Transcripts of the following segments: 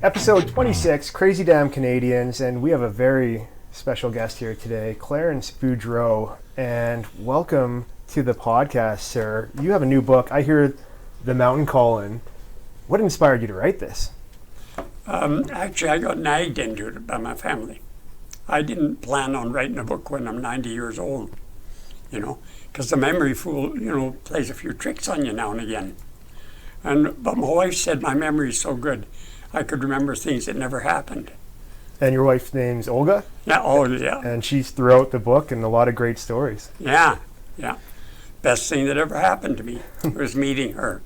Episode 26, Crazy Damn Canadians, and we have a very special guest here today, Clarence Boudreau, and welcome to the podcast, sir. You have a new book. I hear The Mountain Callin'. What inspired you to write this? Actually, I got nagged into it by my family. I didn't plan on writing a book when I'm 90 years old, because the memory fool, plays a few tricks on you now and again. But my wife said my memory is so good, I could remember things that never happened. And your wife's name's Olga? Yeah, oh yeah. And she's throughout the book and a lot of great stories. Yeah. Best thing that ever happened to me was meeting her.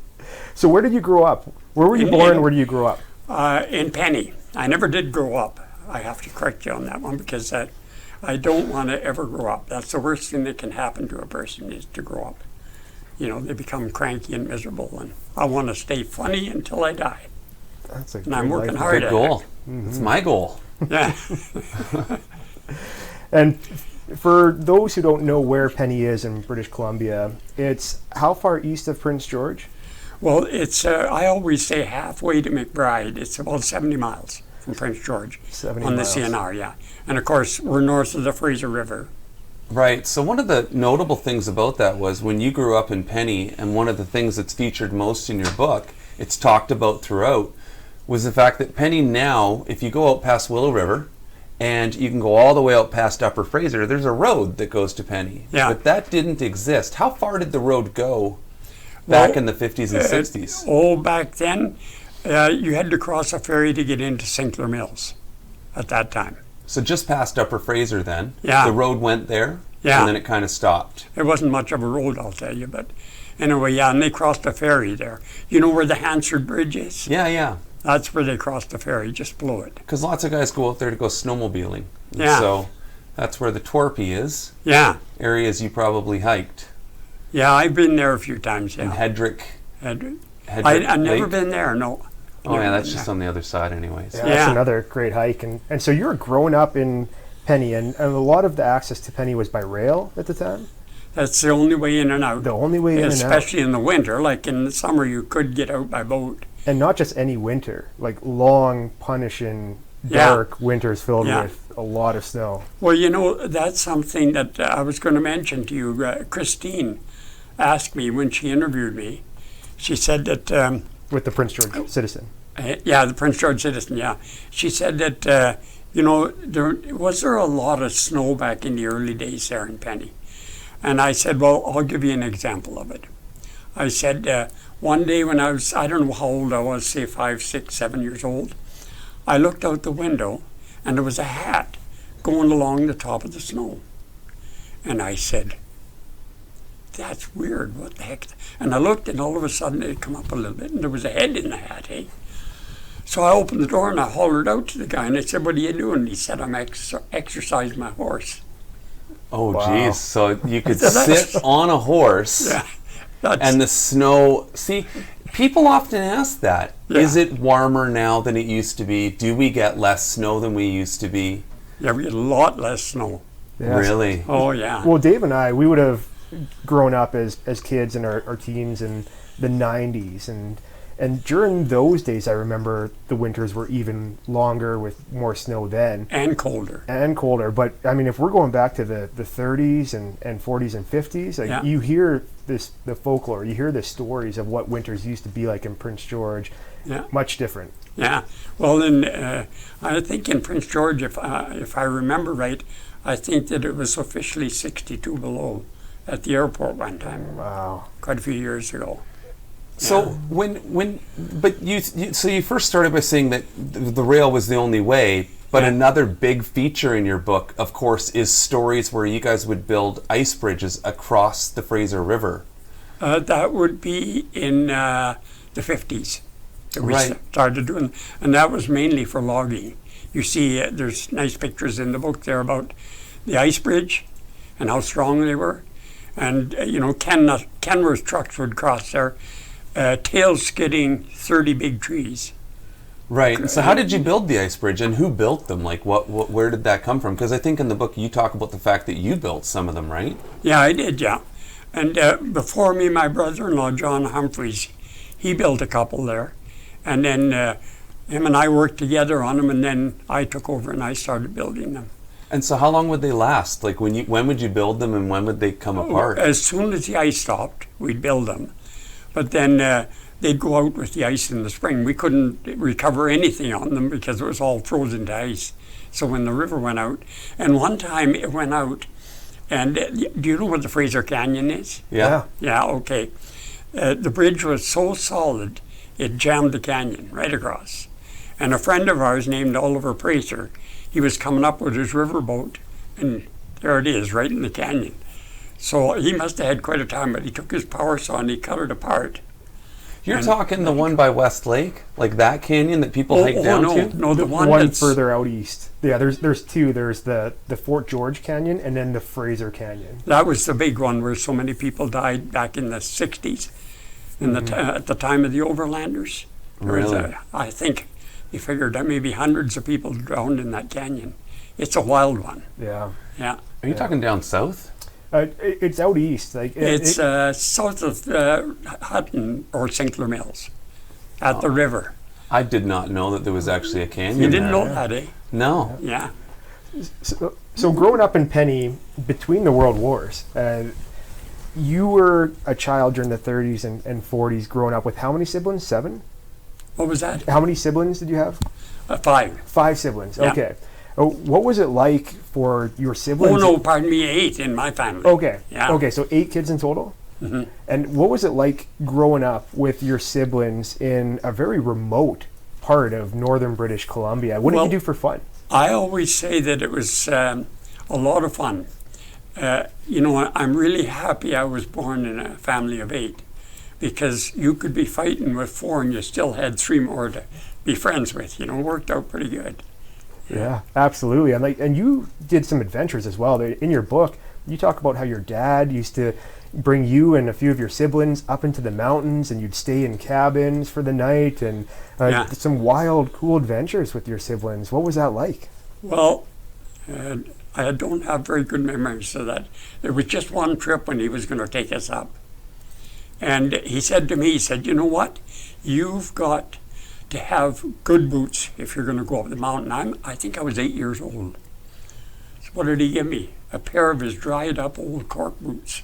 So where did you grow up? Where were you born? Where did you grow up? In Penny. I never did grow up. I have to correct you on that one because I don't want to ever grow up. That's the worst thing that can happen to a person is to grow up. They become cranky and miserable, and I want to stay funny until I die. That's a and I'm working hard good at goal. it. Mm-hmm. It's my goal. Yeah. And for those who don't know where Penny is in British Columbia, it's how far east of Prince George? Well, it's I always say halfway to McBride. It's about 70 miles from Prince George 70 on miles. the CNR, yeah. And of course, we're north of the Fraser River. Right. So one of the notable things about that was when you grew up in Penny, and one of the things that's featured most in your book, it's talked about throughout, was the fact that Penny now, if you go out past Willow River, and you can go all the way out past Upper Fraser, there's a road that goes to Penny. Yeah. But that didn't exist. How far did the road go back in the 50s and 60s? Back then, you had to cross a ferry to get into St. Clair Mills at that time. So just past Upper Fraser then, Yeah. the road went there, Yeah. and then it kind of stopped. It wasn't much of a road, I'll tell you, but anyway, yeah, and they crossed a ferry there. You know where the Hansard Bridge is? Yeah. That's where they crossed the ferry, just below it. Because lots of guys go out there to go snowmobiling. And Yeah. so that's where the Torpy is. Yeah. Areas you probably hiked. Yeah, I've been there a few times, And yeah. Hedrick. I've never Lake? been there, no. Oh yeah, Never that's been just there. on the other side anyways. Yeah, that's Yeah. another great hike. And so you were growing up in Penny, and a lot of the access to Penny was by rail at the time? That's the only way in and out. The only way in and out. Especially in the winter. Like in the summer, you could get out by boat. And not just any winter, like long, punishing, Yeah. dark winters filled Yeah. with a lot of snow. Well, that's something that I was going to mention to you. Christine asked me when she interviewed me. She said that, With the Prince George Citizen. the Prince George Citizen, yeah. She said that, was there a lot of snow back in the early days there in Penny? And I said, well, I'll give you an example of it. I said, one day when I don't know how old I was, say 5, 6, 7 years old, I looked out the window and there was a hat going along the top of the snow. And I said, that's weird, what the heck? And I looked and all of a sudden it had come up a little bit and there was a head in the hat, eh? So I opened the door and I hollered out to the guy and I said, what are you doing? And he said, I'm exercising my horse. Oh Wow. geez, so you could That's- sit on a horse Yeah. and the snow. See, people often ask that. Yeah. Is it warmer now than it used to be? Do we get less snow than we used to be? Yeah, we had a lot less snow. Yes. Really? Oh, yeah. Well, Dave and I, we would have grown up as kids in our teens in the 90s. And during those days, I remember the winters were even longer with more snow then. And colder. And colder. But, I mean, if we're going back to the 30s and 40s and 50s, like Yeah. you hear the folklore, you hear the stories of what winters used to be like in Prince George. Yeah. Much different. Yeah. Well, then I think in Prince George, if I remember right, I think that it was officially 62 below at the airport one time, Wow. quite a few years ago. So you first started by saying that the rail was the only way, but Yeah. another big feature in your book, of course, is stories where you guys would build ice bridges across the Fraser River. That would be in the 50s that we Right. started doing, and that was mainly for logging. You see, there's nice pictures in the book there about the ice bridge and how strong they were. And, Kenworth trucks would cross there, tail skidding 30 big trees. Right. And so how did you build the ice bridge, and who built them? Like, where did that come from? Because I think in the book you talk about the fact that you built some of them, right? Yeah, I did, yeah. And before me, my brother-in-law, John Humphreys, he built a couple there. And then Him and I worked together on them, and then I took over and I started building them. And so how long would they last? Like when would you build them and when would they come apart? As soon as the ice stopped, we'd build them. But then they'd go out with the ice in the spring. We couldn't recover anything on them because it was all frozen to ice. So when the river went out, and one time it went out, and do you know what the Fraser Canyon is? Yeah. Yeah, okay. The bridge was so solid, it jammed the canyon right across. And a friend of ours named Oliver Fraser, he was coming up with his riverboat, and there it is, right in the canyon. So he must have had quite a time, but he took his power saw and he cut it apart. You're talking the one by West Lake? Like that canyon that people hike down to? No, the one that's further out east. Yeah, there's two. There's the Fort George Canyon and then the Fraser Canyon. That was the big one where so many people died back in the 60s, at the time of the overlanders. Really? I think he figured that maybe hundreds of people drowned in that canyon. It's a wild one. Yeah. Yeah. Are you talking down south? It's out east. It's south of Hutton or Sinclair Mills, at the river. I did not know that there was actually a canyon. You didn't there. know that, eh? No. Yeah. So growing up in Penny between the World Wars, you were a child during the 30s and 40s growing up with how many siblings? 7? What was that? How many siblings did you have? 5. 5 siblings. Yeah. Okay. What was it like for your siblings? Oh, no, pardon me, 8 in my family. Okay. Yeah. Okay, so 8 kids in total? Mm-hmm. And what was it like growing up with your siblings in a very remote part of northern British Columbia? What did you do for fun? I always say that it was a lot of fun. I'm really happy I was born in a family of 8 because you could be fighting with 4 and you still had 3 more to be friends with. It worked out pretty good. Yeah, absolutely. And you did some adventures as well. In your book, you talk about how your dad used to bring you and a few of your siblings up into the mountains, and you'd stay in cabins for the night, and some wild, cool adventures with your siblings. What was that like? Well, I don't have very good memories of that. There was just one trip when he was going to take us up. And he said to me, you know what? You've got to have good boots if you're going to go up the mountain. I think I was 8 years old. So what did he give me? A pair of his dried up old cork boots.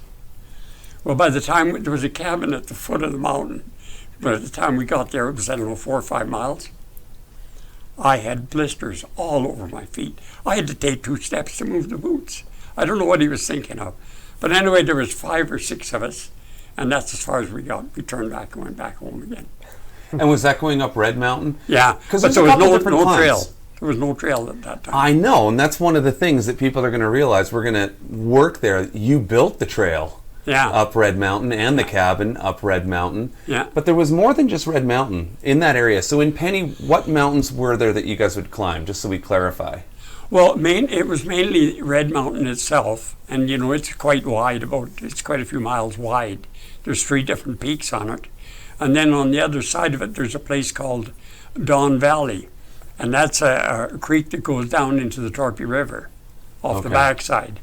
Well, by the time there was a cabin at the foot of the mountain, but at the time we got there, it was, 4 or 5 miles. I had blisters all over my feet. I had to take 2 steps to move the boots. I don't know what he was thinking of. But anyway, there was 5 or 6 of us, and that's as far as we got. We turned back and went back home again. And was that going up Red Mountain? Yeah, because there was no trail. There was no trail at that time. I know, and that's one of the things that people are going to realize. We're going to work there. You built the trail up Red Mountain and the cabin up Red Mountain. Yeah. But there was more than just Red Mountain in that area. So in Penny, what mountains were there that you guys would climb, just so we clarify? Well, it was mainly Red Mountain itself, and it's quite wide, it's quite a few miles wide. There's 3 different peaks on it. And then on the other side of it, there's a place called Don Valley. And that's a creek that goes down into the Torpy River off the backside.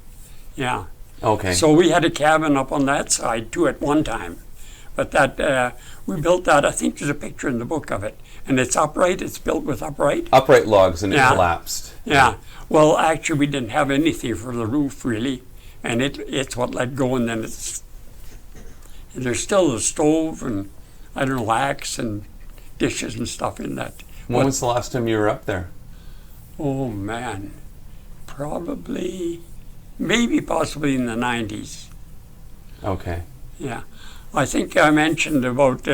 Yeah. Okay. So we had a cabin up on that side too at one time. But that we built that, I think there's a picture in the book of it. And it's upright, it's built with upright logs, and it collapsed. Yeah. Well, actually, we didn't have anything for the roof, really. And it's what let go, and then there's still a stove and axe and dishes and stuff in that. When was the last time you were up there? Oh, man. Possibly in the 90s. Okay. Yeah. I think I mentioned about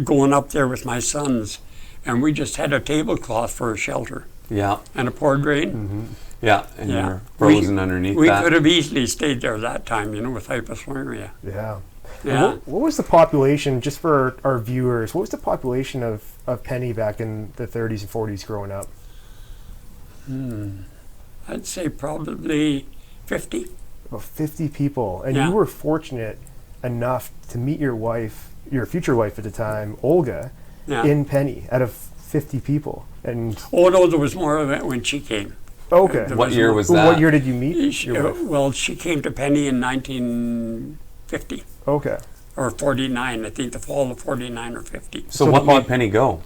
going up there with my sons, and we just had a tablecloth for a shelter. Yeah. And a pour drain. Mm-hmm. Yeah, and you're frozen underneath that. We could have easily stayed there that time, with hypothermia. Yeah. Yeah. What was the population, just for our viewers, what was the population of Penny back in the 30s and 40s growing up? I'd say probably 50. About 50 people. And you were fortunate enough to meet your wife, your future wife at the time, Olga, in Penny, out of 50 people. And oh, no, there was more of it when she came. Okay. What year was that? What year did you meet your wife? Well, she came to Penny in 1950. Okay. Or 49, I think, the fall of 49 or 50. So what made Penny go?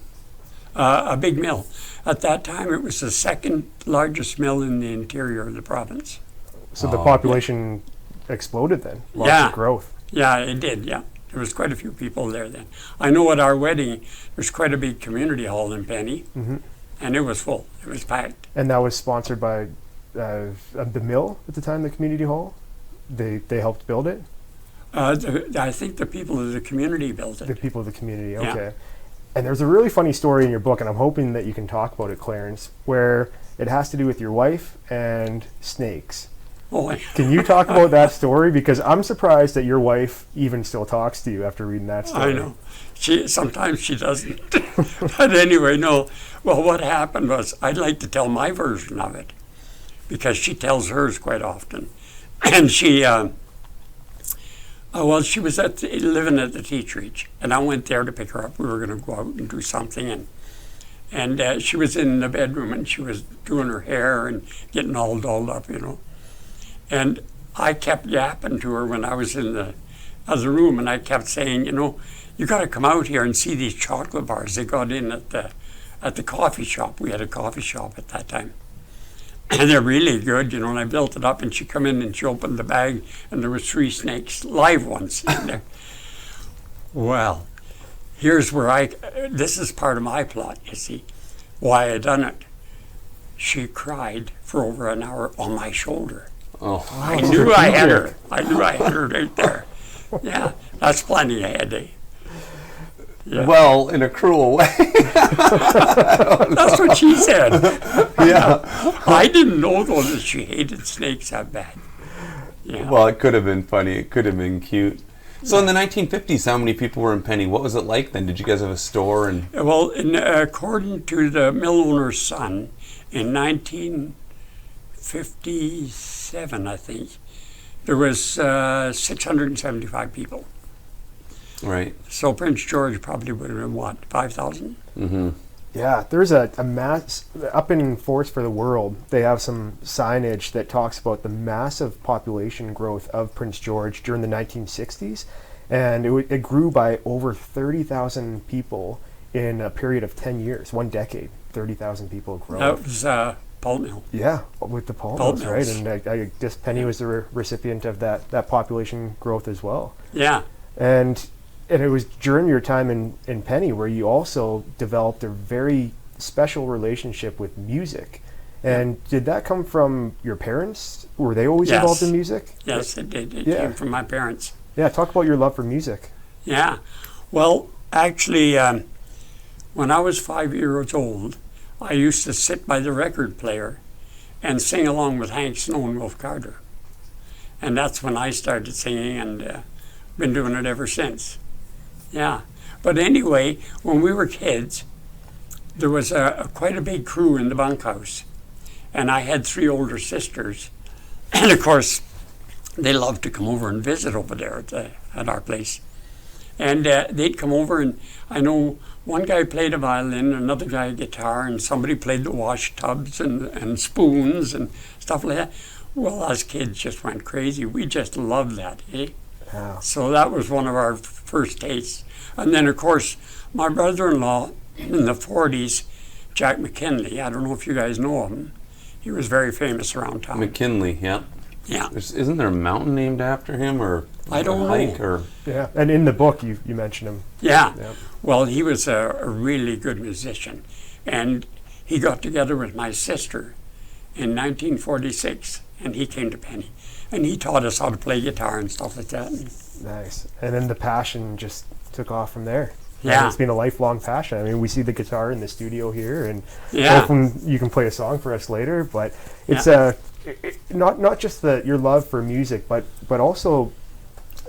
a big mill. At that time, it was the second largest mill in the interior of the province. So the population exploded then. Lots of growth. Yeah, it did, yeah. There was quite a few people there then. I know at our wedding, there's quite a big community hall in Penny, and it was full. It was packed. And that was sponsored by the mill at the time, the community hall? They helped build it? I think the people of the community built it. The people of the community, okay. Yeah. And there's a really funny story in your book, and I'm hoping that you can talk about it, Clarence, where it has to do with your wife and snakes. Oh, Can you talk about that story? Because I'm surprised that your wife even still talks to you after reading that story. I know. Sometimes she doesn't. But anyway, no. Well, what happened was, I'd like to tell my version of it, because she tells hers quite often. And she was living at the Teach Reach, and I went there to pick her up. We were going to go out and do something, and she was in the bedroom, and she was doing her hair and getting all dolled up, you know. And I kept yapping to her when I was in the other room, and I kept saying, you know, you got to come out here and see these chocolate bars they got in at the coffee shop. We had a coffee shop at that time. And they're really good, you know, and I built it up, and she come in and she opened the bag, and there was 3 snakes, live ones in there. Well, here's where this is part of my plot, you see, why I done it. She cried for over an hour on my shoulder. Oh. I knew I had her. I knew I had her right there. Yeah, that's plenty ahead, eh? Yeah. Well, in a cruel way. That's what she said. Yeah. I didn't know, though, that she hated snakes that bad. Yeah. Well, it could have been funny. It could have been cute. So in the 1950s, how many people were in Penny? What was it like then? Did you guys have a store? Well, according to the mill owner's son, in 1957, I think, there was 675 people. Right. So Prince George probably would have been, what, 5,000? Mm-hmm. Yeah, there's a mass up in Forest for the World. They have some signage that talks about the massive population growth of Prince George during the 1960s, and it grew by over 30,000 people in a period of 10 years, 1 decade. 30,000 people grow. That was pulp mill. Yeah, with the pulp mills, right? And I guess Penny was the recipient of that population growth as well. Yeah. And it was during your time in Penny where you also developed a very special relationship with music. And did that come from your parents? Were they always involved in music? Yes, it did. It came from my parents. Yeah, talk about your love for music. Yeah. Well, actually, when I was 5 years old, I used to sit by the record player and sing along with Hank Snow and Wolf Carter. And that's when I started singing, and been doing it ever since. Yeah. But anyway, when we were kids, there was quite a big crew in the bunkhouse. And I had 3 older sisters. And of course, they loved to come over and visit over there at our place. And they'd come over, and I know one guy played a violin, another guy a guitar, and somebody played the wash tubs and spoons and stuff like that. Well, us kids just went crazy. We just loved that, eh? Wow. So that was one of our first tastes. And then, of course, my brother-in-law in the 40s, Jack McKinley, I don't know if you guys know him. He was very famous around town. McKinley, yeah. Yeah. Isn't there a mountain named after him, or I don't hike, know. or Yeah, and in the book you mention him. Yeah. Yeah. Well, he was a really good musician. And he got together with my sister in 1946, and he came to Penny. And he taught us how to play guitar and stuff like that. Nice. And then the passion just took off from there. Yeah. And it's been a lifelong passion. I mean, we see the guitar in the studio here, and Yeah. hoping you can play a song for us later. But it's not just your love for music, but also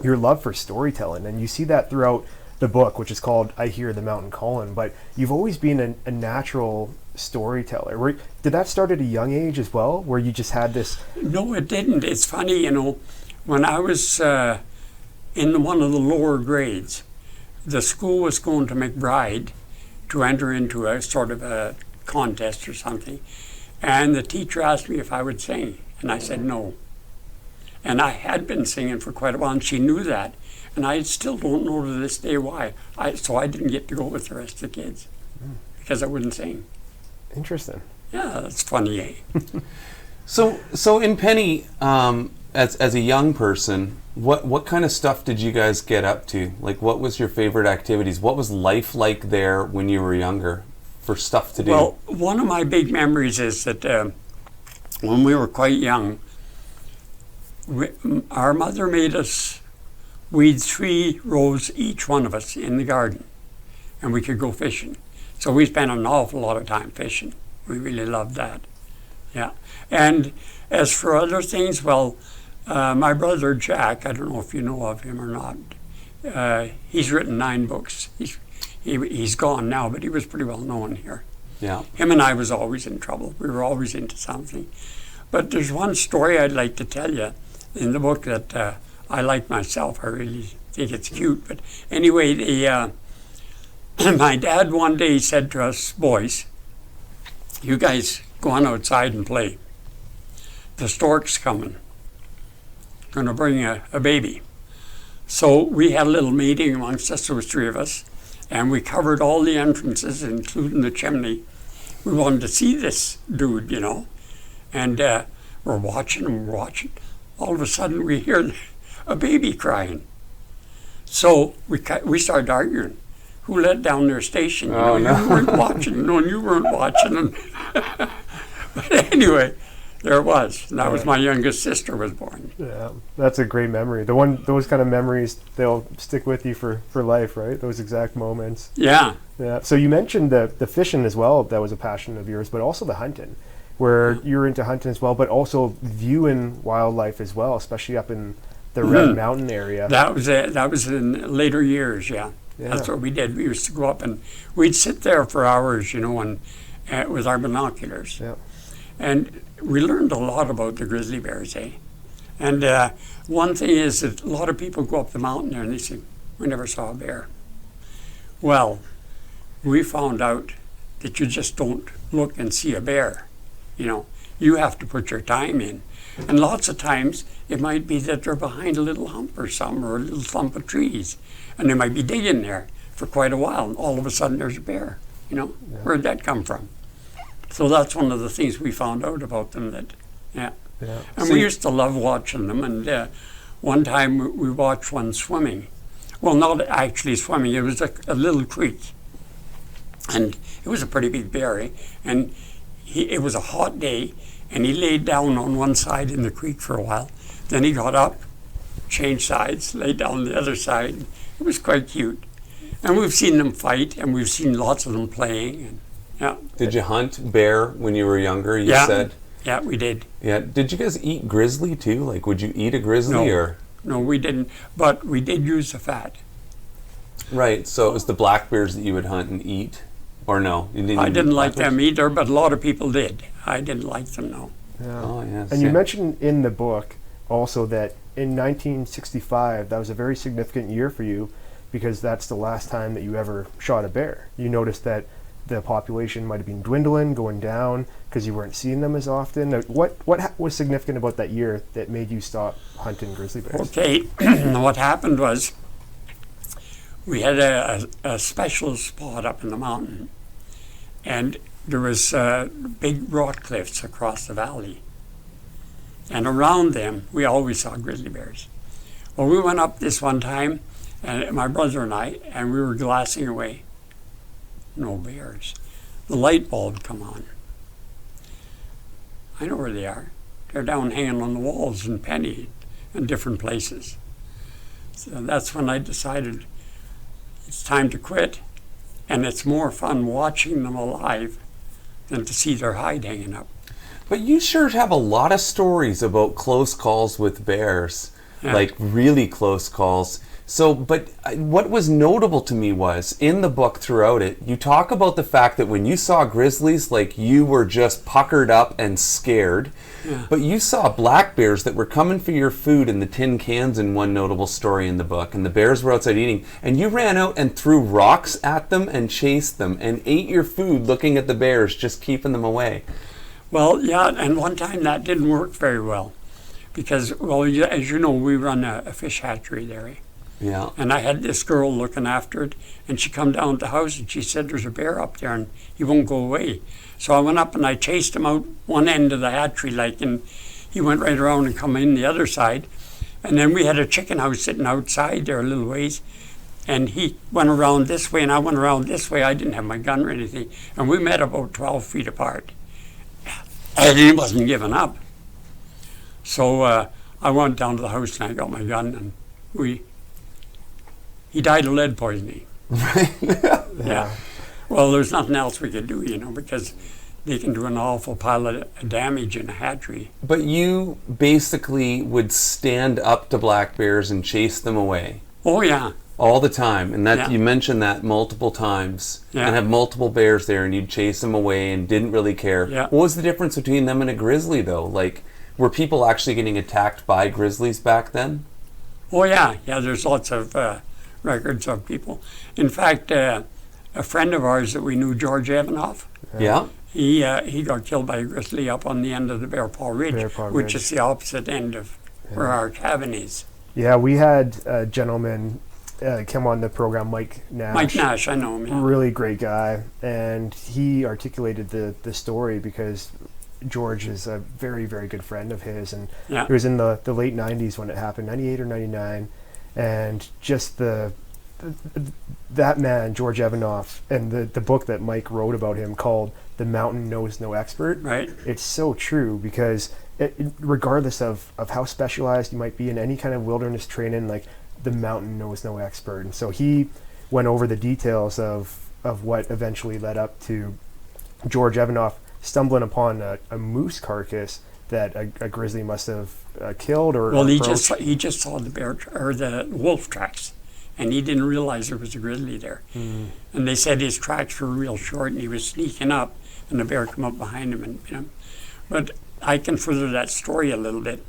your love for storytelling. And you see that throughout the book, which is called I Hear the Mountain Calling. But you've always been a natural storyteller. Did that start at a young age as well, where you just had this? No, it didn't. It's funny, you know, when I was in one of the lower grades, the school was going to McBride to enter into a sort of a contest or something. And the teacher asked me if I would sing, and I said no. And I had been singing for quite a while, and she knew that. And I still don't know to this day why. So I didn't get to go with the rest of the kids. because I wouldn't sing. Interesting. Yeah, that's funny, eh? So in Penny, as a young person, what kind of stuff did you guys get up to? Like, what was your favorite activities? What was life like there when you were younger for stuff to do? Well, one of my big memories is that when we were quite young, our mother made us weed 3 rows each one of us in the garden, and we could go fishing. So we spent an awful lot of time fishing. We really loved that. Yeah. And as for other things, well, my brother Jack, I don't know if you know of him or not, he's written 9 books. He's gone now, but he was pretty well known here. Yeah. Him and I was always in trouble. We were always into something. But there's one story I'd like to tell you in the book that I like myself. I really think it's cute. But anyway, my dad one day said to us boys, "You guys go on outside and play. The stork's coming. Going to bring a baby." So we had a little meeting amongst us, there was 3 of us, and we covered all the entrances, including the chimney. We wanted to see this dude, you know. And we're watching. All of a sudden we hear a baby crying. So we started arguing. Who let down their station? You know, no. You weren't watching. No, you weren't watching. But anyway, there it was. And that was my youngest sister was born. Yeah, that's a great memory. Those kind of memories, they'll stick with you for life, right? Those exact moments. Yeah. Yeah. So you mentioned the fishing as well. That was a passion of yours, but also the hunting, where you were into hunting as well, but also viewing wildlife as well, especially up in the Red Mountain area. That was in later years. Yeah. That's what we did. We used to go up and we'd sit there for hours, you know, and with our binoculars. Yeah. And we learned a lot about the grizzly bears, eh? And one thing is that a lot of people go up the mountain there and they say, "We never saw a bear." Well, we found out that you just don't look and see a bear. You know, you have to put your time in. And lots of times it might be that they're behind a little hump or something, or a little clump of trees. And they might be digging there for quite a while, and all of a sudden there's a bear. You know, where'd that come from? So that's one of the things we found out about them. And So we used to love watching them. And one time we watched one swimming. Well, not actually swimming. It was a little creek, and it was a pretty big bear. Eh? And it was a hot day, and he laid down on one side in the creek for a while. Then he got up, changed sides, laid down on the other side. It was quite cute. And we've seen them fight, and we've seen lots of them playing. And, yeah. Did you hunt bear when you were younger, you said? Yeah, we did. Yeah. Did you guys eat grizzly too? Like, would you eat a grizzly or? No, we didn't. But we did use the fat. Right. So it was the black bears that you would hunt and eat, or no? You didn't I eat didn't black like bears? them either, but a lot of people did. I didn't like them, no. Yeah. Oh, yes. And you mentioned in the book also that in 1965, that was a very significant year for you because that's the last time that you ever shot a bear. You noticed that the population might have been dwindling, going down, because you weren't seeing them as often. What was significant about that year that made you stop hunting grizzly bears? Okay, what happened was we had a special spot up in the mountain, and there was big rock cliffs across the valley. And around them, we always saw grizzly bears. Well, we went up this one time, and my brother and I, and we were glassing away. No bears. The light bulb come on. I know where they are. They're down hanging on the walls in Penny and different places. So that's when I decided it's time to quit, and it's more fun watching them alive than to see their hide hanging up. But you sure have a lot of stories about close calls with bears, like really close calls. So, but what was notable to me was, in the book throughout it, you talk about the fact that when you saw grizzlies, like, you were just puckered up and scared. Yeah. But you saw black bears that were coming for your food in the tin cans in one notable story in the book, and the bears were outside eating, and you ran out and threw rocks at them and chased them and ate your food looking at the bears, just keeping them away. Well, yeah, and one time that didn't work very well because, well, as you know, we run a fish hatchery there. Yeah. And I had this girl looking after it, and she come down to the house and she said, there's a bear up there and he won't go away. So I went up and I chased him out one end of the hatchery, like, and he went right around and come in the other side. And then we had a chicken house sitting outside there a little ways. And he went around this way and I went around this way. I didn't have my gun or anything. And we met about 12 feet apart. And he wasn't giving up. So I went down to the house and I got my gun and he died of lead poisoning. Right. Yeah. Well, there's nothing else we could do, because they can do an awful pile of damage in a hatchery. But you basically would stand up to black bears and chase them away. Oh, yeah. All the time, and that Yeah. you mentioned that multiple times, Yeah. and have multiple bears there, and you'd chase them away and didn't really care. Yeah. What was the difference between them and a grizzly, though? Like, were people actually getting attacked by grizzlies back then? Oh, yeah. Yeah, there's lots of records of people. In fact, a friend of ours that we knew, George Evanoff, Yeah. he got killed by a grizzly up on the end of the Bear Paw Ridge, which is the opposite end of where our cabin is. Yeah, we had a gentleman come on the program, Mike Nash. Mike Nash, I know him. Yeah. Really great guy, and he articulated the story because George is a very, very good friend of his, and Yeah. it was in the late 90s when it happened, 98 or 99, and just that man, George Evanoff, and the book that Mike wrote about him called The Mountain Knows No Expert, Right. it's so true because regardless of how specialized you might be in any kind of wilderness training, like the mountain knows no expert. And so he went over the details of what eventually led up to George Evanoff stumbling upon a moose carcass that a grizzly must have killed or Well, he approached. just saw the bear or the wolf tracks, and he didn't realize there was a grizzly there. And they said his tracks were real short, and he was sneaking up, and the bear come up behind him and bit him. But I can further that story a little bit.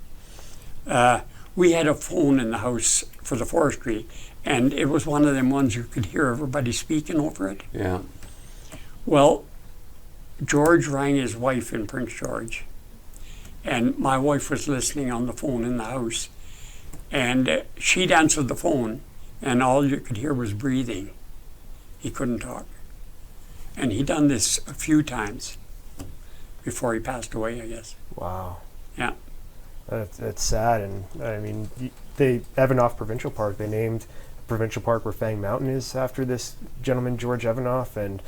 We had a phone in the house for the forestry, and it was one of them ones you could hear everybody speaking over it. Yeah. Well, George rang his wife in Prince George, and my wife was listening on the phone in the house, and she'd answered the phone, and all you could hear was breathing. He couldn't talk. And he done this a few times before he passed away, I guess. Wow. Yeah. That's sad. And I mean, Evanoff Provincial Park, they named Provincial Park where Fang Mountain is after this gentleman, George Evanoff, and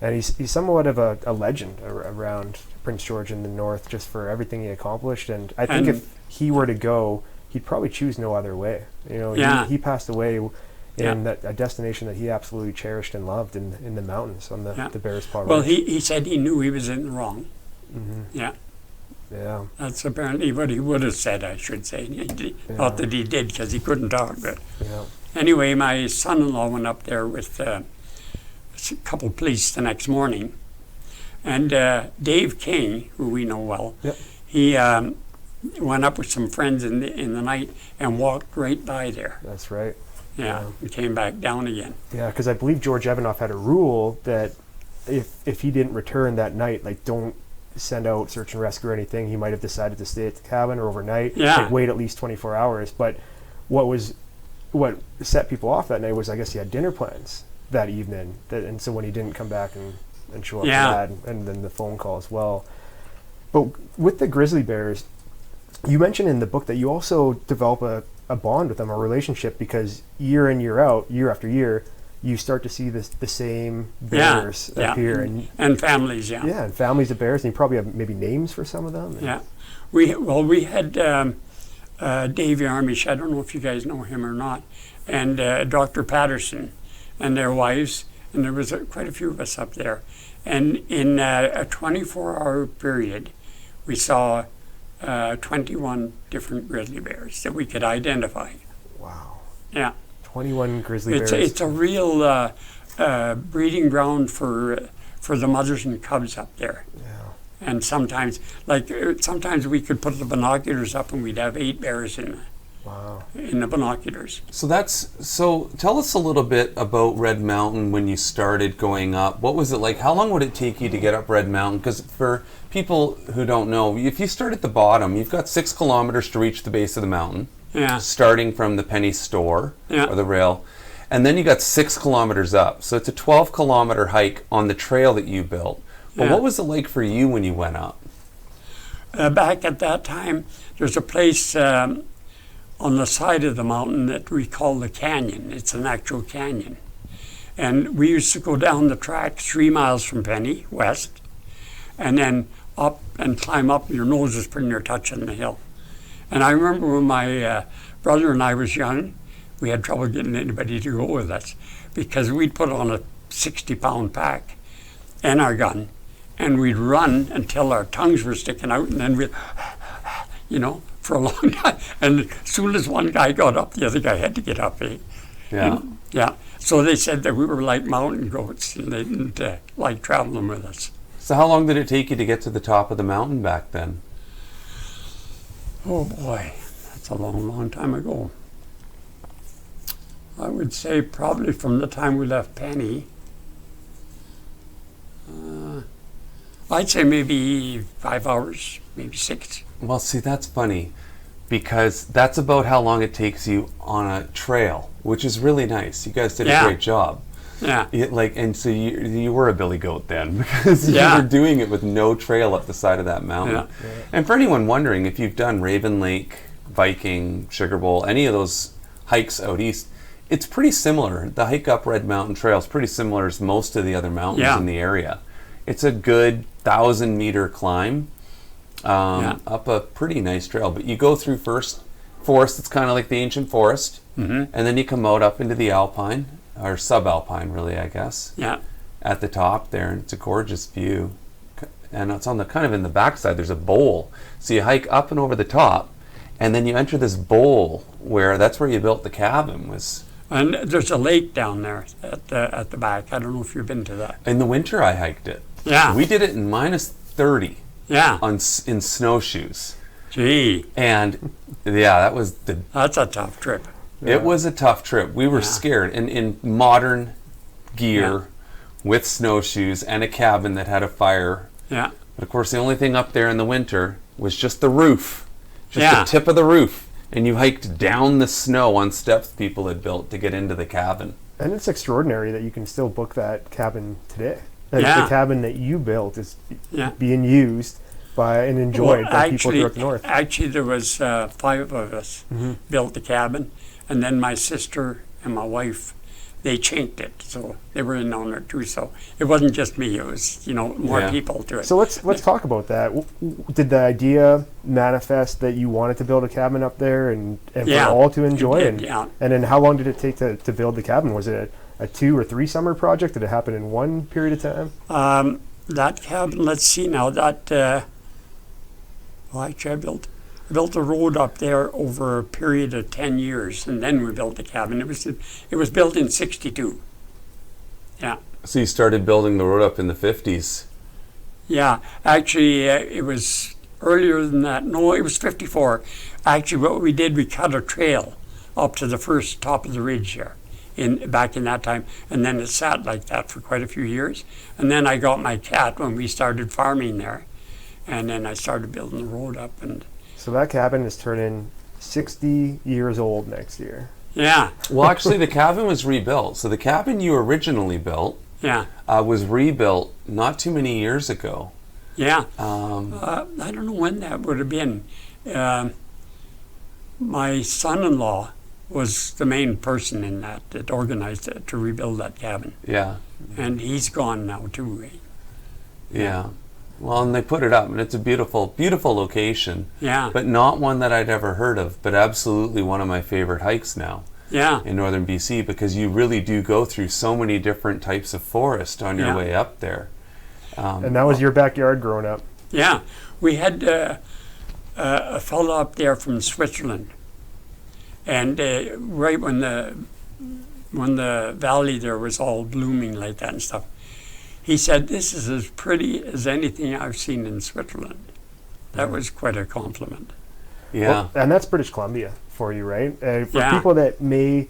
he's somewhat of a legend around Prince George in the north just for everything he accomplished. And I think if he were to go, he'd probably choose no other way. Yeah. He passed away in a destination that he absolutely cherished and loved in the mountains on the Bears Paw Ridge. Well, he said he knew he was in the wrong. Yeah. Yeah. That's apparently what he would have said, I should say. Not that he did, because he couldn't talk. But Yeah. anyway, my son-in-law went up there with a couple police the next morning. And Dave King, who we know well, Yep. he went up with some friends in the night and walked right by there. That's right. Yeah, and came back down again. Yeah, because I believe George Evanoff had a rule that if he didn't return that night, like don't send out search and rescue or anything. He might have decided to stay at the cabin or overnight. Yeah. Like wait at least 24 hours. But what set people off that night was, I guess, he had dinner plans that evening. And so when he didn't come back and show up Yeah. for that, and then the phone call as well. But with the grizzly bears, you mentioned in the book that you also develop a bond with them, a relationship, because year in, year out, year after year, you start to see the same bears appear. And families, yeah. Yeah, and families of bears, and you probably have maybe names for some of them. Yeah. We had Dave Yarmish, I don't know if you guys know him or not, and Dr. Patterson and their wives, and there was quite a few of us up there. And in a 24-hour period, we saw 21 different grizzly bears that we could identify. Wow. Yeah. 21 grizzly bears. It's a real breeding ground for the mothers and cubs up there. Yeah. And sometimes we could put the binoculars up and we'd have 8 bears in the binoculars. So tell us a little bit about Red Mountain when you started going up. What was it like? How long would it take you to get up Red Mountain? Because for people who don't know, if you start at the bottom, you've got 6 kilometers to reach the base of the mountain. Yeah. starting from the penny store Yeah. or the rail. And then you got 6 kilometers up. So it's a 12-kilometer hike on the trail that you built. But Yeah. what was it like for you when you went up? Back at that time, there's a place on the side of the mountain that we call the canyon. It's an actual canyon. And we used to go down the track 3 miles from Penny, west, and then up and climb up. Your nose is pretty near touching the hill. And I remember when my brother and I was young, we had trouble getting anybody to go with us because we'd put on a 60-pound pack and our gun, and we'd run until our tongues were sticking out, and then we'd, for a long time. And as soon as one guy got up, the other guy had to get up. Yeah. Yeah. So they said that we were like mountain goats, and they didn't like traveling with us. So how long did it take you to get to the top of the mountain back then? Oh boy, that's a long, long time ago. I would say probably from the time we left Penny. I'd say maybe 5 hours, maybe 6. Well, see, that's funny because that's about how long it takes you on a trail, which is really nice. You guys did a great job. Yeah. And so you were a billy goat then because you Yeah. were doing it with no trail up the side of that mountain. Yeah. And for anyone wondering, if you've done Raven Lake, Viking, Sugar Bowl, any of those hikes out east, it's pretty similar. The hike up Red Mountain Trail is pretty similar as most of the other mountains in the area. It's a good 1,000-meter climb up a pretty nice trail. But you go through first forest. It's kind of like the ancient forest, and then you come out up into the alpine, or subalpine, really, I guess. Yeah. At the top there, and it's a gorgeous view. And it's on the kind of in the backside. There's a bowl, so you hike up and over the top, and then you enter this bowl that's where you built the cabin. And there's a lake down there at the back. I don't know if you've been to that. In the winter, I hiked it. Yeah. We did it in -30 Yeah. in snowshoes. Gee. And that was That's a tough trip. it was a tough trip. We were scared. And in modern gear with snowshoes and a cabin that had a fire. Yeah. But of course, the only thing up there in the winter was just the roof, just Yeah. the tip of the roof. And you hiked down the snow on steps people had built to get into the cabin. And it's extraordinary that you can still book that cabin today. Like Yeah. the cabin that you built is Yeah. being used and enjoyed by people throughout the north. Actually, there was 5 of us built the cabin, and then my sister and my wife, they chinked it, so they were in on it too. So it wasn't just me; it was more people to it. So let's talk about that. Did the idea manifest that you wanted to build a cabin up there and for all to enjoy? It did, and then how long did it take to build the cabin? Was it a 2 or 3 summer project? Did it happen in one period of time? That cabin, let's see now. Actually, I built a road up there over a period of 10 years, and then we built the cabin. It was built in '62. Yeah. So you started building the road up in the 50s. Yeah, actually, it was earlier than that. No, it was '54. Actually, what we did, we cut a trail up to the first top of the ridge here, back in that time, and then it sat like that for quite a few years. And then I got my cat when we started farming there, and then I started building the road up. And so that cabin is turning 60 years old next year. Yeah. Well, actually, the cabin was rebuilt. So the cabin you originally built was rebuilt not too many years ago. Yeah. I don't know when that would have been. My son-in-law was the main person in that organized it to rebuild that cabin. Yeah. And he's gone now too. Yeah. Well, and they put it up, and it's a beautiful, beautiful location. Yeah. But not one that I'd ever heard of, but absolutely one of my favorite hikes now. Yeah. In northern BC, because you really do go through so many different types of forest on your way up there. And that was your backyard growing up. Yeah. We had a fellow up there from Switzerland. And right when the valley there was all blooming like that and stuff, he said, "This is as pretty as anything I've seen in Switzerland." That was quite a compliment. Yeah. Well, and that's British Columbia for you, right? For people that may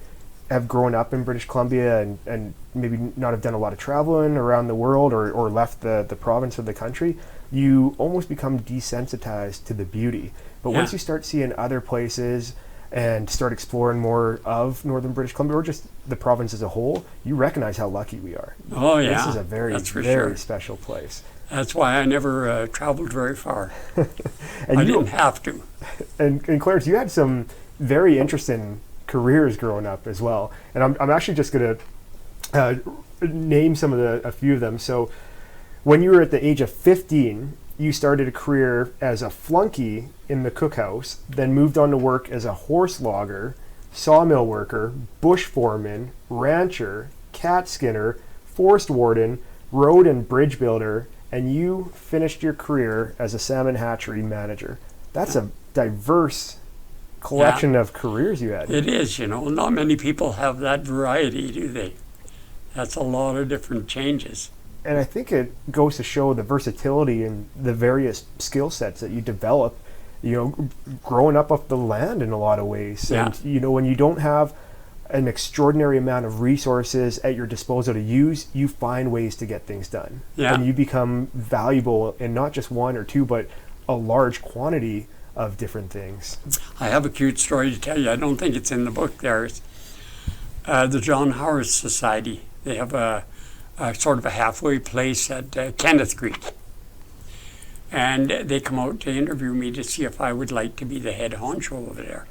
have grown up in British Columbia and maybe not have done a lot of traveling around the world or left the province of the country, you almost become desensitized to the beauty. But once you start seeing other places, and start exploring more of northern British Columbia or just the province as a whole, you recognize how lucky we are. Oh, yeah. This is a very, very special place. That's why I never traveled very far. And I didn't have to. And Clarence, you had some very interesting careers growing up as well. And I'm actually just going to name a few of them. So when you were at the age of 15, you started a career as a flunky in the cookhouse, then moved on to work as a horse logger, sawmill worker, bush foreman, rancher, cat skinner, forest warden, road and bridge builder, and you finished your career as a salmon hatchery manager. That's a diverse collection of careers you had. It is, not many people have that variety, do they? That's a lot of different changes. And I think it goes to show the versatility and the various skill sets that you develop, growing up off the land in a lot of ways. Yeah. And, when you don't have an extraordinary amount of resources at your disposal to use, you find ways to get things done. Yeah. And you become valuable in not just one or two, but a large quantity of different things. I have a cute story to tell you. I don't think it's in the book there. It's, the John Howard Society. They have a sort of a halfway place at Kenneth Creek. And they come out to interview me to see if I would like to be the head honcho over there.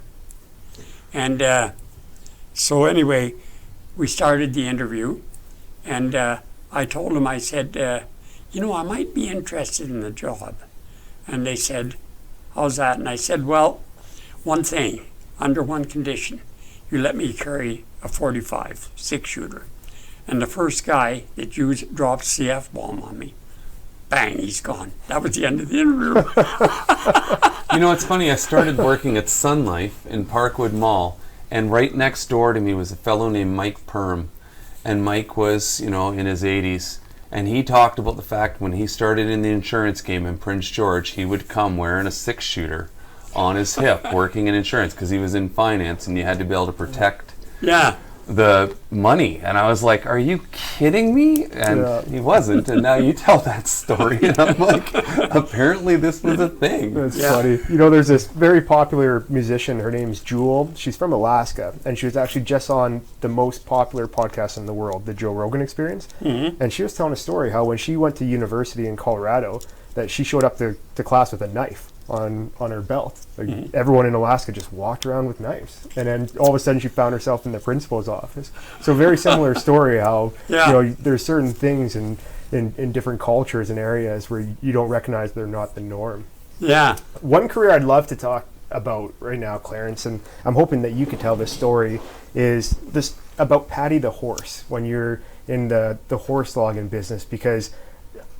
And so anyway, we started the interview, and I told them, I said, I might be interested in the job. And they said, how's that? And I said, well, one thing, under one condition, you let me carry a 45 6-shooter. And the first guy that drops the F-bomb on me, bang, he's gone. That was the end of the interview. It's funny, I started working at Sun Life in Parkwood Mall, and right next door to me was a fellow named Mike Perm. And Mike was, in his 80s. And he talked about the fact when he started in the insurance game in Prince George, he would come wearing a 6-shooter on his hip, working in insurance, because he was in finance and you had to be able to protect the money. And I was like, are you kidding me? And he wasn't. And now you tell that story. And I'm like, apparently this was a thing. That's funny. There's this very popular musician. Her name's Jewel. She's from Alaska. And she was actually just on the most popular podcast in the world, the Joe Rogan Experience. Mm-hmm. And she was telling a story how when she went to university in Colorado, that she showed up to class with a knife on her belt. Like, everyone in Alaska just walked around with knives, and then all of a sudden she found herself in the principal's office. So very similar story how there's certain things in different cultures and areas where you don't recognize they're not the norm. One career I'd love to talk about right now, Clarence, and I'm hoping that you could tell this story, is this about Patty the horse when you're in the horse logging business, because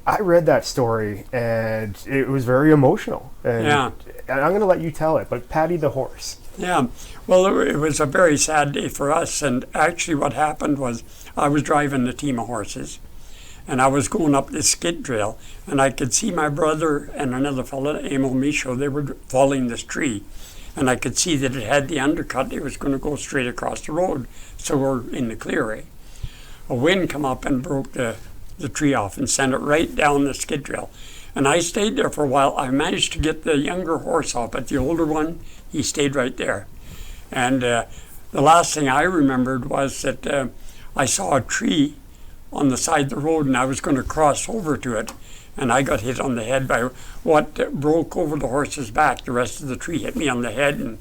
I read that story and it was very emotional. And I'm going to let you tell it, but Patty the horse. Yeah, well, it was a very sad day for us. And actually what happened was I was driving a team of horses and I was going up this skid trail, and I could see my brother and another fellow, Emil Michaud, they were following this tree. And I could see that it had the undercut. It was going to go straight across the road. So we're in the clearing. A wind come up and broke the tree off and sent it right down the skid trail. And I stayed there for a while. I managed to get the younger horse off, but the older one, he stayed right there. And the last thing I remembered was that I saw a tree on the side of the road, and I was going to cross over to it. And I got hit on the head by what broke over the horse's back. The rest of the tree hit me on the head, and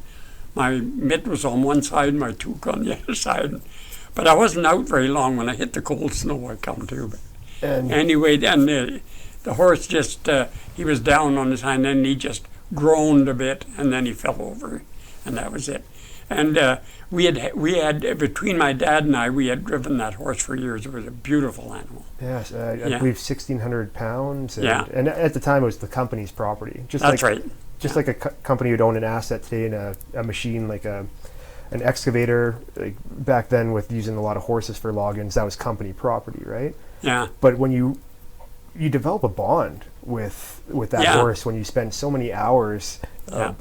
my mitt was on one side, my toque on the other side. But I wasn't out very long. When I hit the cold snow, I come to. But anyway, then the horse just, he was down on his hind end, and he just groaned a bit, and then he fell over, and that was it. And we had between my dad and I, we had driven that horse for years. It was a beautiful animal. Yes, I believe 1,600 pounds. And at the time, it was the company's property. That's right. Just like a company would own an asset today in a machine like an excavator. Like back then, with using a lot of horses for logins, that was company property, right? Yeah. But when you develop a bond with that horse, when you spend so many hours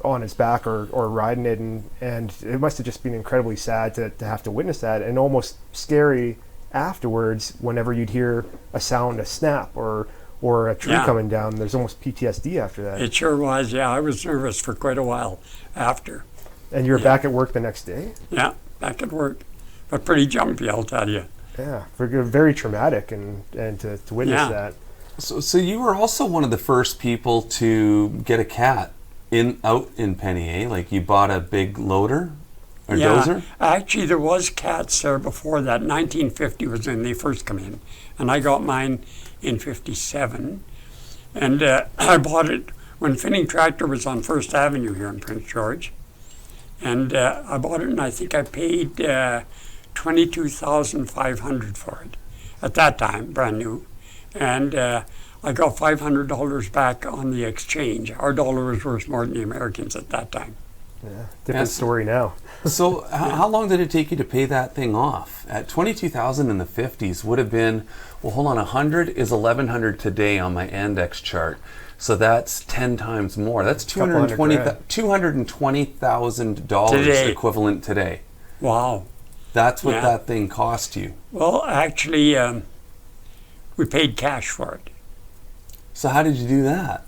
on its back or riding it, and it must have just been incredibly sad to have to witness that, and almost scary afterwards whenever you'd hear a sound, a snap, or a tree coming down. There's almost PTSD after that. It sure was, I was nervous for quite a while after. And you were Yeah. back at work the next day? Yeah, back at work. But pretty jumpy, I'll tell you. Yeah, very traumatic, and to witness Yeah. that. So you were also one of the first people to get a cat out in Penny, eh? Like you bought a big loader or dozer? Actually, there was cats there before that. 1950 was when they first come in. And I got mine in 57. And I bought it when Finning Tractor was on First Avenue here in Prince George. And I bought it, and I think I paid $22,500 for it at that time, brand new. And I got $500 back on the exchange. Our dollar was worth more than the Americans at that time. Yeah, different story now. So how long did it take you to pay that thing off? At $22,000 in the 50s would have been, well, hold on, 100 is 1,100 today on my Andex chart. So that's 10 times more. That's $220,000 Today. equivalent today. Wow. That's what that thing cost you. Well, actually, we paid cash for it. So how did you do that?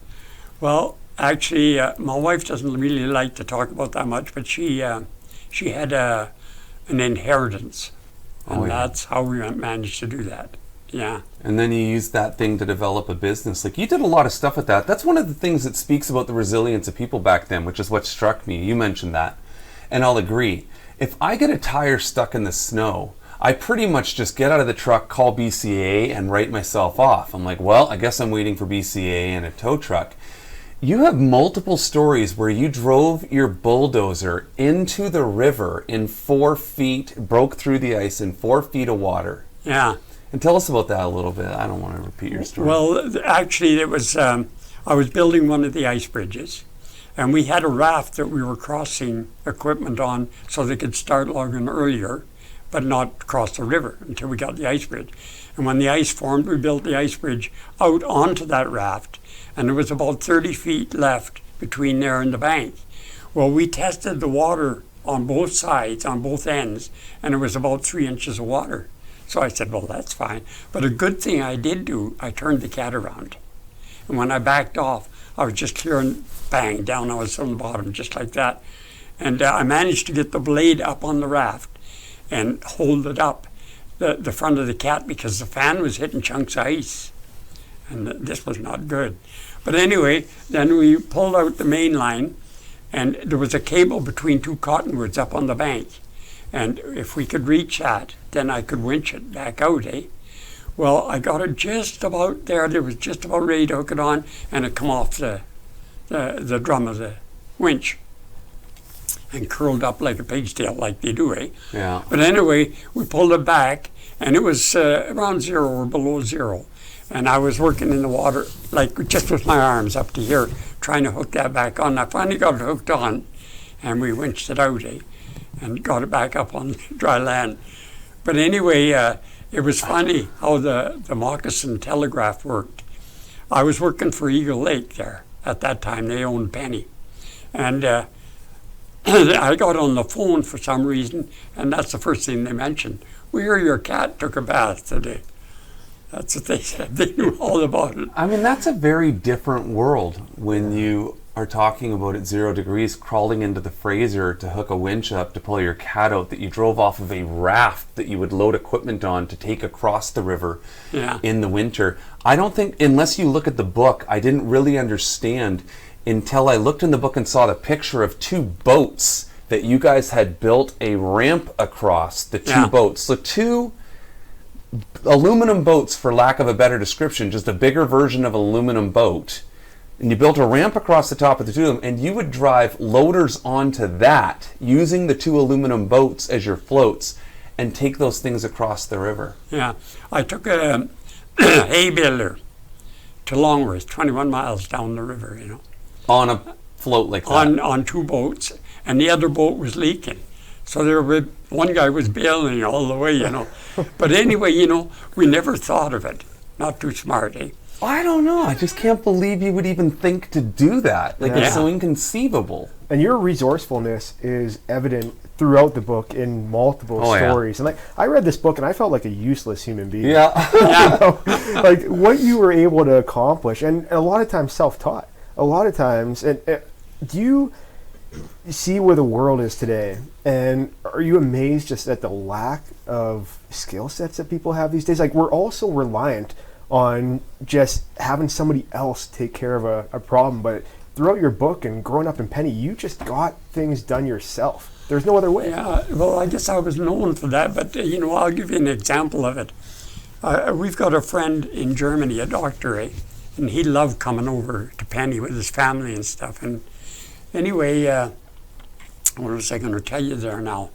Well, actually, my wife doesn't really like to talk about that much, but she had an inheritance, and that's how we managed to do that. Yeah. And then you used that thing to develop a business. Like you did a lot of stuff with that. That's one of the things that speaks about the resilience of people back then, which is what struck me. You mentioned that. And I'll agree. If I get a tire stuck in the snow, I pretty much just get out of the truck, call BCA, and write myself off. I'm like, well, I guess I'm waiting for BCA and a tow truck. You have multiple stories where you drove your bulldozer into the river in 4 feet, broke through the ice in 4 feet of water. Yeah. And tell us about that a little bit. I don't want to repeat your story. Well, actually, it was I was building one of the ice bridges, and we had a raft that we were crossing equipment on so they could start logging earlier, but not cross the river until we got the ice bridge. And when the ice formed, we built the ice bridge out onto that raft, and there was about 30 feet left between there and the bank. Well, we tested the water on both sides, on both ends, and it was about 3 inches of water. So I said, well, that's fine. But a good thing I did do, I turned the cat around. And when I backed off, I was just clearing, bang, down I was on the bottom, just like that. And I managed to get the blade up on the raft and hold it up, the front of the cat, because the fan was hitting chunks of ice. And this was not good. But anyway, then we pulled out the main line, and there was a cable between 2 cottonwoods up on the bank. And if we could reach that, then I could winch it back out, eh? Well, I got it just about there. It was just about ready to hook it on, and it come off the drum of the winch and curled up like a pig's tail, like they do, eh? Yeah. But anyway, we pulled it back, and it was around 0 or below 0. And I was working in the water, like just with my arms up to here, trying to hook that back on. I finally got it hooked on, and we winched it out, eh? And got it back up on dry land. But anyway, it was funny how the moccasin telegraph worked. I was working for Eagle Lake there at that time. They owned Penny. And I got on the phone for some reason, and that's the first thing they mentioned. We hear your cat took a bath today. That's what they said. They knew all about it. I mean, that's a very different world when you are talking about at 0 degrees, crawling into the Fraser to hook a winch up to pull your cat out that you drove off of a raft that you would load equipment on to take across the river in the winter. I don't think, unless you look at the book, I didn't really understand until I looked in the book and saw the picture of 2 boats that you guys had built a ramp across the 2 boats. So 2 aluminum boats, for lack of a better description, just a bigger version of an aluminum boat. And you built a ramp across the top of the 2 of them, and you would drive loaders onto that using the 2 aluminum boats as your floats and take those things across the river. Yeah. I took a hay baler to Longworth, 21 miles down the river, you know. On a float like that? On 2 boats, and the other boat was leaking. So one guy was bailing all the way, you know. But anyway, you know, we never thought of it. Not too smart, eh? I don't know. I just can't believe you would even think to do that. Like, it's so inconceivable. And your resourcefulness is evident throughout the book in multiple stories. And like, I read this book and I felt like a useless human being. Yeah. You know, like what you were able to accomplish, and a lot of times self-taught. A lot of times, and do you see where the world is today, and are you amazed just at the lack of skill sets that people have these days? Like, we're also reliant on just having somebody else take care of a problem, but throughout your book and growing up in Penny, you just got things done yourself. There's no other way. Yeah, well, I guess I was known for that, but I'll give you an example of it. We've got a friend in Germany, a doctor, and he loved coming over to Penny with his family and stuff. And anyway, what was I going to tell you there now?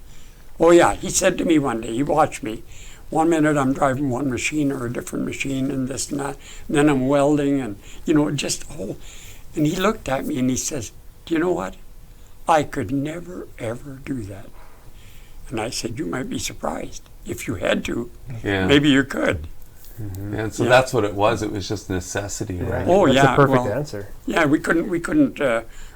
Oh yeah, he said to me one day, he watched me. 1 minute I'm driving one machine or a different machine and this and that, and then I'm welding and, just whole. And he looked at me and he says, do you know what? I could never, ever do that. And I said, you might be surprised. If you had to, maybe you could. Mm-hmm. And so that's what it was. It was just necessity, right? Oh, that's yeah. a perfect answer. Yeah, we couldn't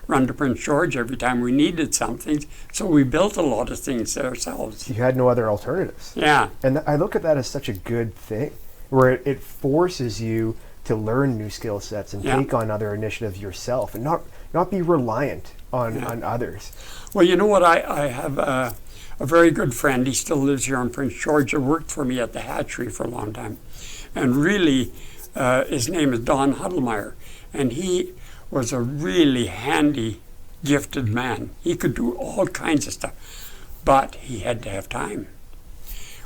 run to Prince George every time we needed something, so we built a lot of things ourselves. You had no other alternatives. Yeah. And I look at that as such a good thing, where it forces you to learn new skill sets and take on other initiatives yourself and not be reliant on others. Well, you know what? I have a very good friend. He still lives here in Prince George. He worked for me at the hatchery for a long time. And really, his name is Don Huddlemeyer. And he was a really handy, gifted man. He could do all kinds of stuff. But he had to have time.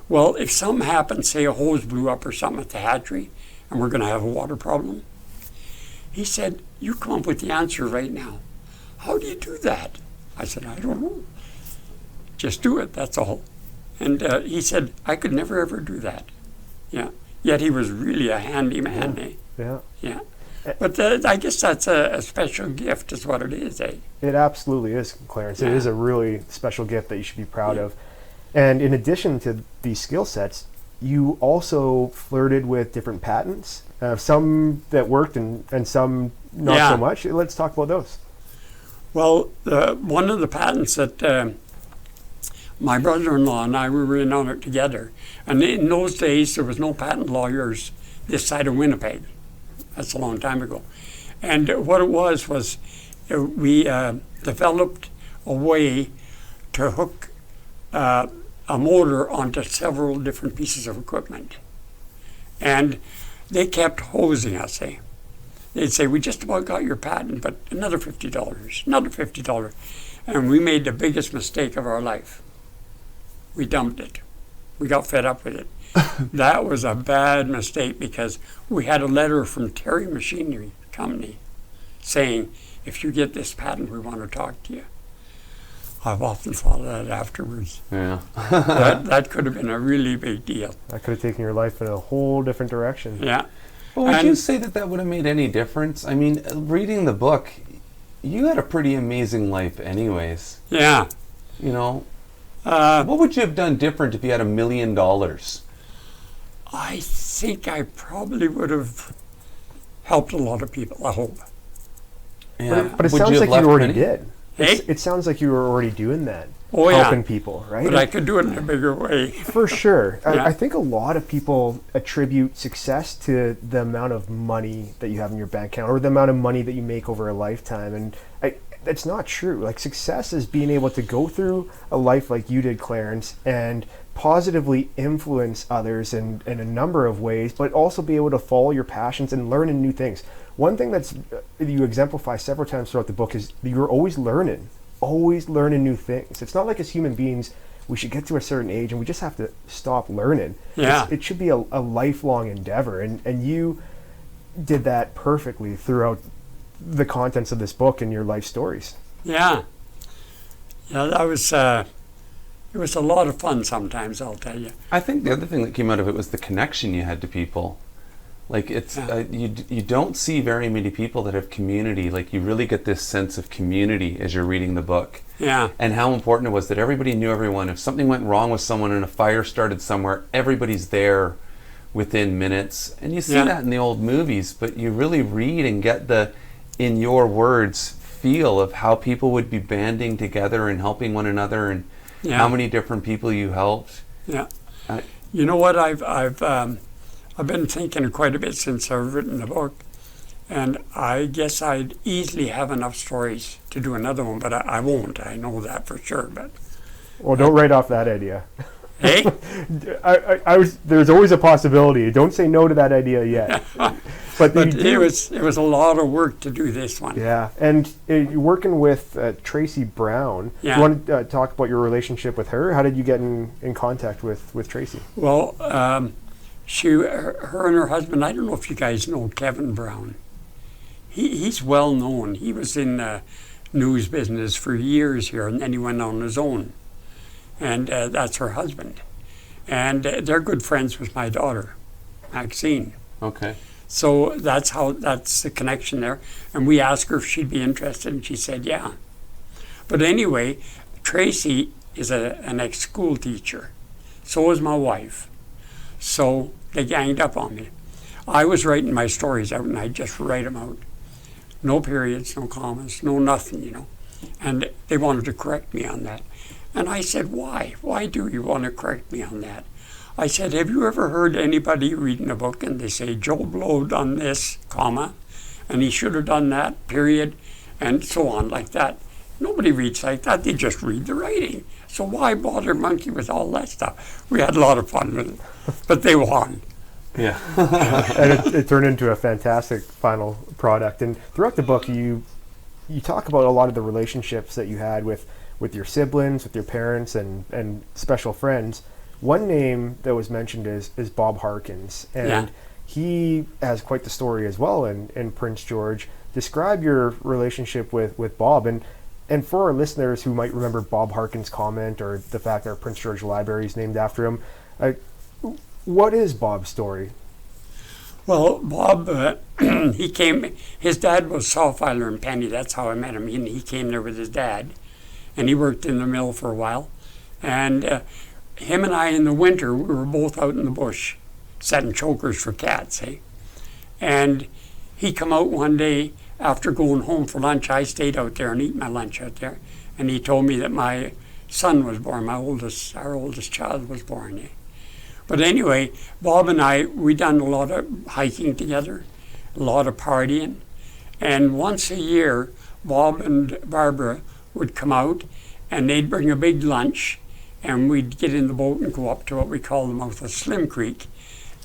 Well, if something happened, say a hose blew up or something at the hatchery, and we're going to have a water problem, he said, you come up with the answer right now. How do you do that? I said, I don't know. Just do it, that's all. And he said, I could never ever do that. Yeah. Yet he was really a handy man, eh? Yeah. Yeah. But I guess that's a special gift is what it is, eh? It absolutely is, Clarence. It is a really special gift that you should be proud of. And in addition to these skill sets, you also flirted with different patents, some that worked and some not so much. Let's talk about those. Well, one of the patents that my brother-in-law and I were in on it together, and in those days there was no patent lawyers this side of Winnipeg. That's a long time ago. And what it was we developed a way to hook a motor onto several different pieces of equipment. And they kept hosing us, eh? They'd say, we just about got your patent, but another $50, another $50. And we made the biggest mistake of our life. We dumped it. We got fed up with it. That was a bad mistake because we had a letter from Terry Machinery Company saying, if you get this patent, we want to talk to you. I've often thought of that afterwards. Yeah. that could have been a really big deal. That could have taken your life in a whole different direction. Yeah. Well, would you say that would have made any difference? I mean, reading the book, you had a pretty amazing life anyways. Yeah. What would you have done different if you had $1 million? I think I probably would have helped a lot of people, I hope. Yeah. But it sounds like you already did. Hey? It sounds like you were already doing that. Oh, helping people, right? But I could do it in a bigger way. For sure. I think a lot of people attribute success to the amount of money that you have in your bank account or the amount of money that you make over a lifetime. And that's not true. Like, success is being able to go through a life like you did, Clarence, and positively influence others in a number of ways, but also be able to follow your passions and learn new things. One thing that you exemplify several times throughout the book is you're always learning new things. It's not like as human beings we should get to a certain age and we just have to stop learning. Yeah. It should be a lifelong endeavor, and you did that perfectly throughout the contents of this book and your life stories. Yeah. Yeah, that was it was a lot of fun sometimes, I'll tell you. I think the other thing that came out of it was the connection you had to people. Like, it's you don't see very many people that have community. Like, you really get this sense of community as you're reading the book. Yeah. And how important it was that everybody knew everyone. If something went wrong with someone and a fire started somewhere, everybody's there within minutes. And you see that in the old movies, but you really read and get the, in your words, feel of how people would be banding together and helping one another, and how many different people you helped. Yeah. You know what? I've been thinking quite a bit since I've written the book, And I guess I'd easily have enough stories to do another one, but I won't. I know that for sure. But Well, don't write off that idea. hey, There's always a possibility. Don't say no to that idea yet. But it was a lot of work to do this one. Yeah, and you're working with Tracy Brown. Yeah. Do you want to talk about your relationship with her? How did you get in contact with Tracy? Well, her and her husband. I don't know if you guys know Kevin Brown. He's well known. He was in the news business for years here, and then he went on his own. And that's her husband. And they're good friends with my daughter, Maxine. Okay. So that's the connection there. And we asked her if she'd be interested, and she said yeah. But anyway, Tracy is an ex-school teacher. So is my wife. So they ganged up on me. I was writing my stories out, and I just write them out. No periods, no commas, no nothing, And they wanted to correct me on that. And I said, why? Why do you want to correct me on that? I said, have you ever heard anybody reading a book and they say, Joe Blow done this, comma, and he should have done that, period, and so on, like that. Nobody reads like that. They just read the writing. So why bother monkey with all that stuff? We had a lot of fun with it, but they won. Yeah. And it turned into a fantastic final product. And throughout the book, you talk about a lot of the relationships that you had with your siblings, with your parents, and special friends. One name that was mentioned is Bob Harkins, and he has quite the story as well in Prince George. Describe your relationship with Bob, and for our listeners who might remember Bob Harkins' comment or the fact that our Prince George Library is named after him, what is Bob's story? Well, Bob, he came, his dad was saw filer in Penny, that's how I met him. He came there with his dad, and he worked in the mill for a while. And him and I in the winter, we were both out in the bush setting chokers for cats, eh? And he come out one day after going home for lunch. I stayed out there and ate my lunch out there. And he told me that my son was born, our oldest child was born, eh? But anyway, Bob and I, we done a lot of hiking together, a lot of partying. And once a year, Bob and Barbara would come out and they'd bring a big lunch, and we'd get in the boat and go up to what we call the mouth of Slim Creek.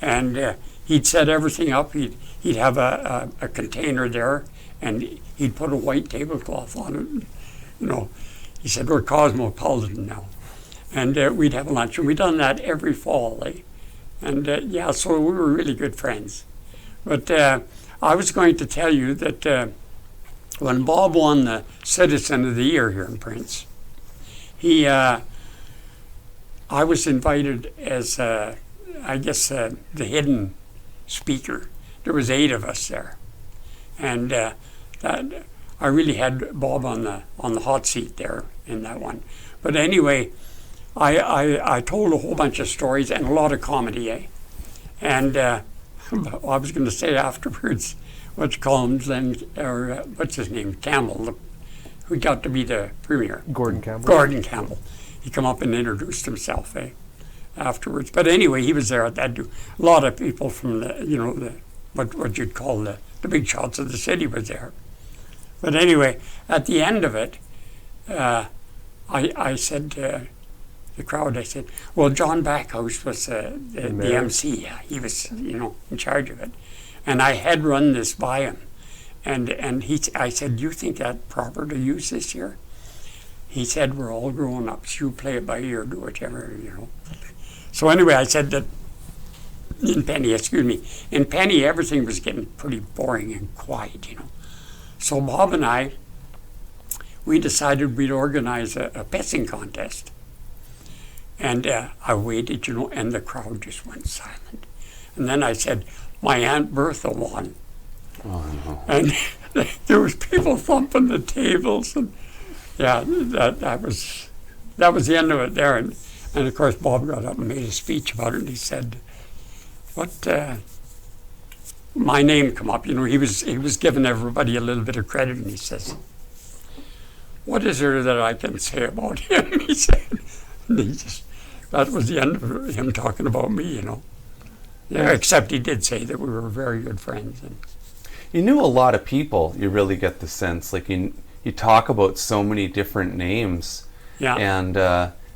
And he'd set everything up. He'd have a container there, and he'd put a white tablecloth on it. He said, we're cosmopolitan now. And we'd have lunch, and we'd done that every fall. Eh? And so we were really good friends. But I was going to tell you that when Bob won the Citizen of the Year here in Prince, I was invited as, the hidden speaker. There was 8 of us there, and I really had Bob on the hot seat there in that one. But anyway, I told a whole bunch of stories and a lot of comedy, eh? And I was going to say afterwards, what's his name, Campbell, who got to be the premier. Gordon Campbell. Gordon Campbell. He come up and introduced himself, afterwards. But anyway, he was there at that. A lot of people from what you'd call the big shots of the city was there. But anyway, at the end of it, I said to the crowd, I said, well, John Backhouse was the MC. Yeah, he was, in charge of it. And I had run this by him. And I said, do you think that's proper to use this year? He said, we're all grown ups. You play it by ear, do whatever, So anyway, I said that in Penny, everything was getting pretty boring and quiet, So Bob and I, we decided we'd organize a pissing contest. And I waited, and the crowd just went silent. And then I said, my Aunt Bertha won. Oh, no. And there was people thumping the tables, and that was the end of it there. And of course Bob got up and made a speech about it, and he said, my name come up. He was giving everybody a little bit of credit, and he says, what is there that I can say about him? He said, and that was the end of him talking about me, Yeah, except he did say that we were very good friends. And You knew a lot of people. You really get the sense, like you talk about so many different names. Yeah. And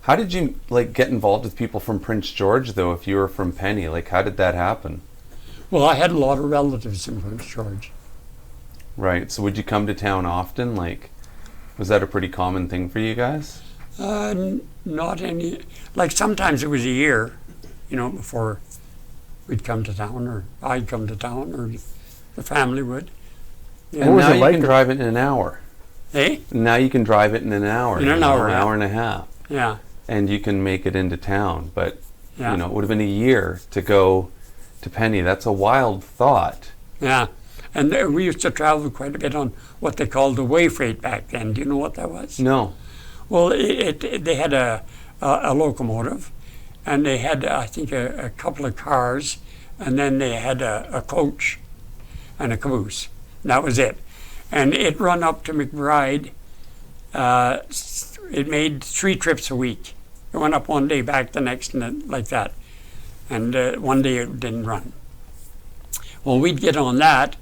how did you like get involved with people from Prince George though? If you were from Penny, like how did that happen? Well, I had a lot of relatives in Prince George. Right. So would you come to town often? Like, was that a pretty common thing for you guys? Not any. Like sometimes it was a year, before we'd come to town, or I'd come to town, or the family would. Yeah. And was now it you like can drive it in an hour. Hey? Now you can drive it in an hour. In an hour, an yeah. hour and a half. Yeah. And you can make it into town. But, Yeah. it would have been a year to go to Penny. That's a wild thought. Yeah. And we used to travel quite a bit on what they called the way freight back then. Do you know what that was? No. Well, they had a locomotive, and they had, I think, a couple of cars, and then they had a coach and a caboose. And that was it. And it run up to McBride. It made 3 trips a week. It went up one day, back the next, and then like that. And one day it didn't run. Well, we'd get on that,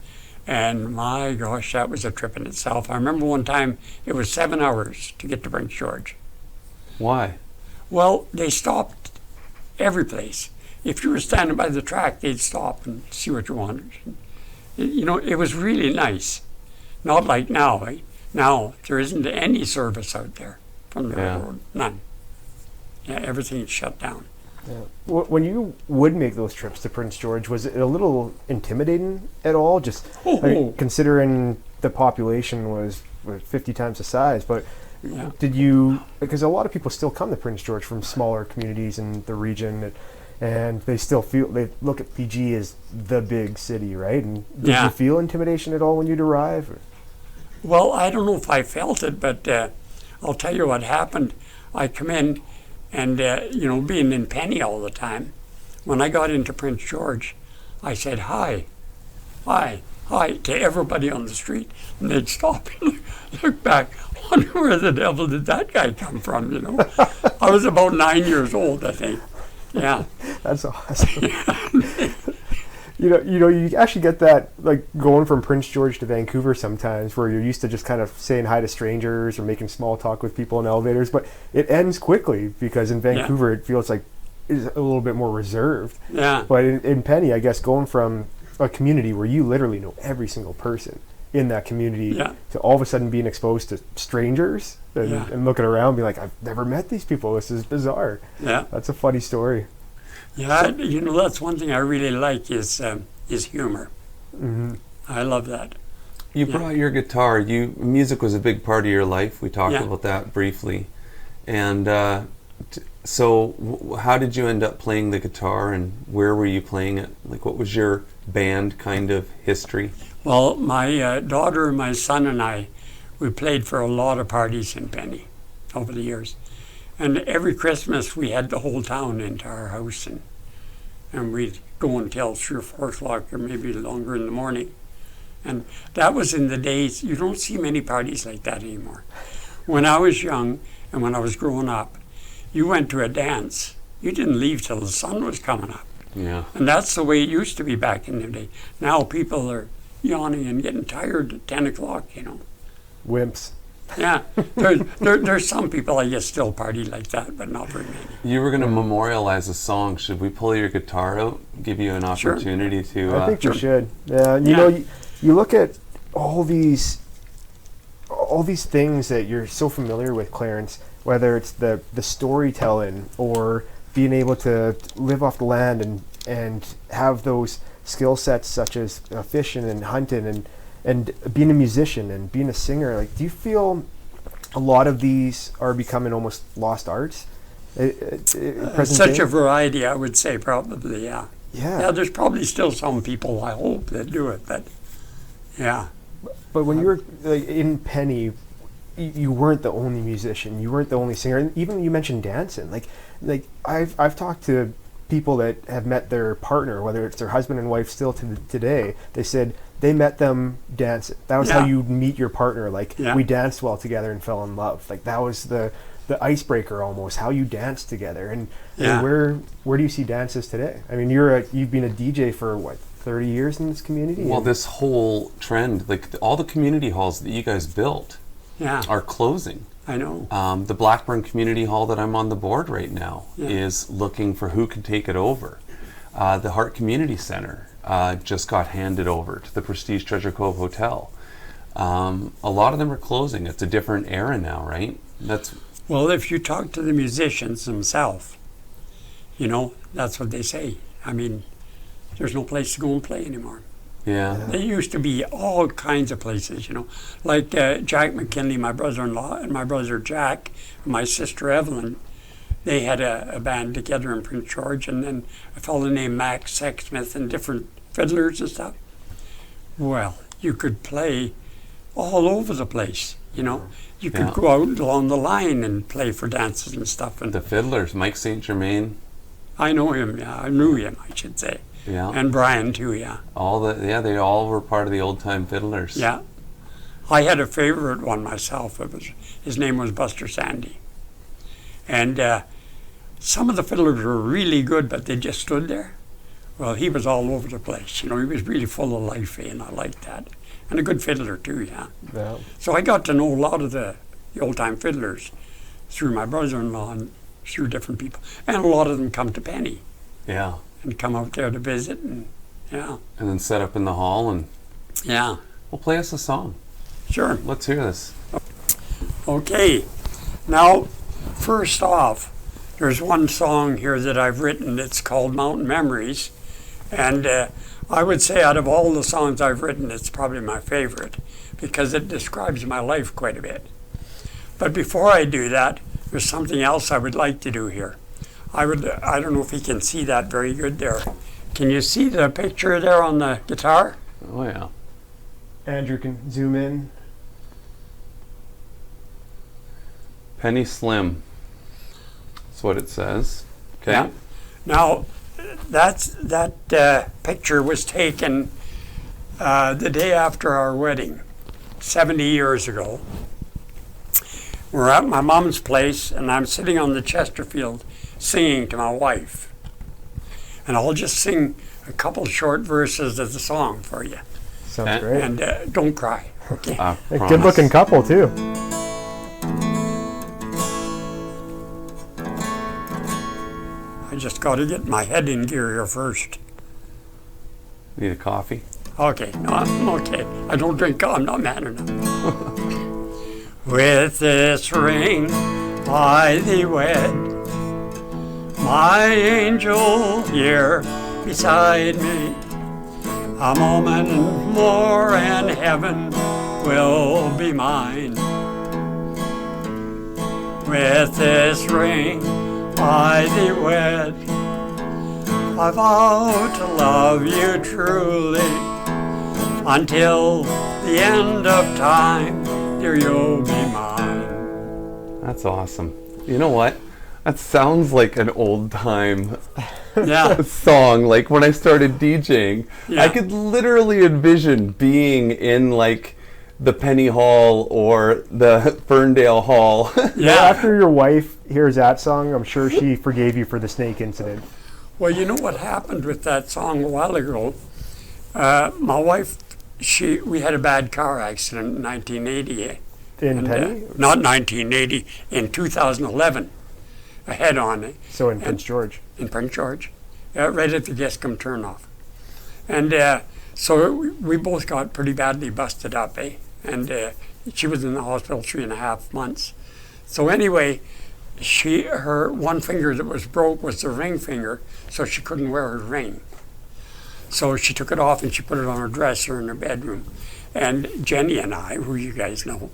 and my gosh, that was a trip in itself. I remember one time it was 7 hours to get to Prince George. Why? Well, they stopped every place. If you were standing by the track, they'd stop and see what you wanted. It was really nice. Not like now. Eh? Now, there isn't any service out there from the railroad. None. Yeah, everything's shut down. Yeah. When you would make those trips to Prince George, was it a little intimidating at all? Just considering the population was 50 times the size, but Yeah. did you? Because a lot of people still come to Prince George from smaller communities in the region, and they still they look at PG as the big city, right? And did you feel intimidation at all when you'd arrive? Or? Well, I don't know if I felt it, but I'll tell you what happened. I come in, and being in Penny all the time, when I got into Prince George, I said hi to everybody on the street, and they'd stop and look back, wonder where the devil did that guy come from? I was about 9 years old, I think. Yeah. That's awesome. You actually get that, like, going from Prince George to Vancouver sometimes, where you're used to just kind of saying hi to strangers or making small talk with people in elevators, but it ends quickly because in Vancouver it feels like it's a little bit more reserved. Yeah. But in Penny, I guess, going from a community where you literally know every single person in that community to all of a sudden being exposed to strangers and looking around, being like, I've never met these people. This is bizarre. Yeah. That's a funny story. Yeah, that's one thing I really like is humor. Mm-hmm. I love that. You brought your guitar. Music was a big part of your life. We talked about that briefly. And so how did you end up playing the guitar, and where were you playing it? Like, what was your band kind of history? Well, my daughter, my son, and I, we played for a lot of parties in Penny over the years. And every Christmas we had the whole town into our house, and we'd go until 3 or 4 o'clock or maybe longer in the morning. And that was in the days, you don't see many parties like that anymore. When I was young and when I was growing up, you went to a dance, you didn't leave till the sun was coming up. Yeah. And that's the way it used to be back in the day. Now people are yawning and getting tired at 10 o'clock, Wimps. Yeah, there's some people, I guess, still party like that, but not very many. You were going to memorialize a song. Should we pull your guitar out, give you an opportunity to... I think we should. Yeah, and you look at all these things that you're so familiar with, Clarence, whether it's the storytelling or being able to live off the land and have those skill sets such as fishing and hunting and being a musician and being a singer. Like, do you feel a lot of these are becoming almost lost arts? Such a variety, I would say, probably, yeah. Yeah, there's probably still some people, I hope, that do it, but yeah. But when you were in Penny, you weren't the only musician. You weren't the only singer. And even you mentioned dancing. Like I've talked to people that have met their partner, whether it's their husband and wife still to today. They said they met them dancing. That was how you meet your partner. Like, we danced well together and fell in love. Like, that was the icebreaker almost, how you danced together. And where do you see dances today? I mean, you've been a DJ for what, 30 years in this community. Well, and this whole trend, like all the community halls that you guys built Yeah, are closing. I know. The Blackburn Community Hall that I'm on the board right now Yeah. is looking for who can take it over. The Hart Community Center just got handed over to the Prestige Treasure Cove Hotel. A lot of them are closing. It's a different era now, right? That's Well, if you talk to the musicians themselves, you know, that's what they say. I mean, there's no place to go and play anymore. yeah. There used to be all kinds of places, you know, like Jack McKinley, my brother-in-law, and my brother Jack, and my sister Evelyn. They had a band together in Prince George, and then a fellow named Max Sexsmith and different fiddlers and stuff. Well, you could play all over the place, you know. You could Yeah. go out along the line and play for dances and stuff. And The Fiddlers, Mike St. Germain, I know him, yeah. I knew him, I should say. yeah. And Brian, too, yeah. They all were part of the old time Fiddlers. Yeah. I had a favorite one myself. His name was Buster Sandy. And some of the fiddlers were really good, but they just stood there. Well, he was all over the place. You know, he was really full of life, and I liked that. And a good fiddler, too, yeah. yeah. So I got to know a lot of the old-time fiddlers through my brother-in-law and through different people. And a lot of them come to Penny Yeah. and come out there to visit, and yeah. And then set up in the hall and Yeah, well, play us a song. sure. Let's hear this. Okay, now, first off, there's one song here that I've written. It's called Mountain Memories. And I would say out of all the songs I've written, it's probably my favorite because it describes my life quite a bit. But before I do that, there's something else I would like to do here. I don't know if you can see that very good there. Can you see the picture there on the guitar? Oh yeah. Andrew can zoom in. Penny Slim. That's what it says. Okay. Yeah. Now, that picture was taken the day after our wedding, 70 years ago. We're at my mom's place, and I'm sitting on the Chesterfield singing to my wife. And I'll just sing a couple short verses of the song for you. Sounds Okay. great. And don't cry, okay? A Promise. good-looking couple too. I just got to get my head in gear here first. Need a coffee? Okay, no, I'm okay. I don't drink, I'm not man enough. With this ring I thee wed, my angel here beside me. A moment more and heaven will be mine. With this ring I thee wed, I vow to love you truly until the end of time, dear, you'll be mine. That's awesome. You know what? That sounds like an old time Yeah, song. Like when I started DJing, Yeah. I could literally envision being in like the Penny Hall or the Ferndale Hall. Now, yeah. after your wife hears that song, I'm sure she forgave you for the snake incident. Well, you know what happened with that song a while ago? My wife, we had a bad car accident in 1980. In And, Penny? not 1980, in 2011, a head-on So in Prince George. in Prince George, right at the Giscombe turnoff. And so we both got pretty badly busted up, eh? And she was in the hospital 3.5 months. So anyway, her one finger that was broke was the ring finger, so she couldn't wear her ring. So she took it off and she put it on her dresser in her bedroom. And Jenny and I, who you guys know,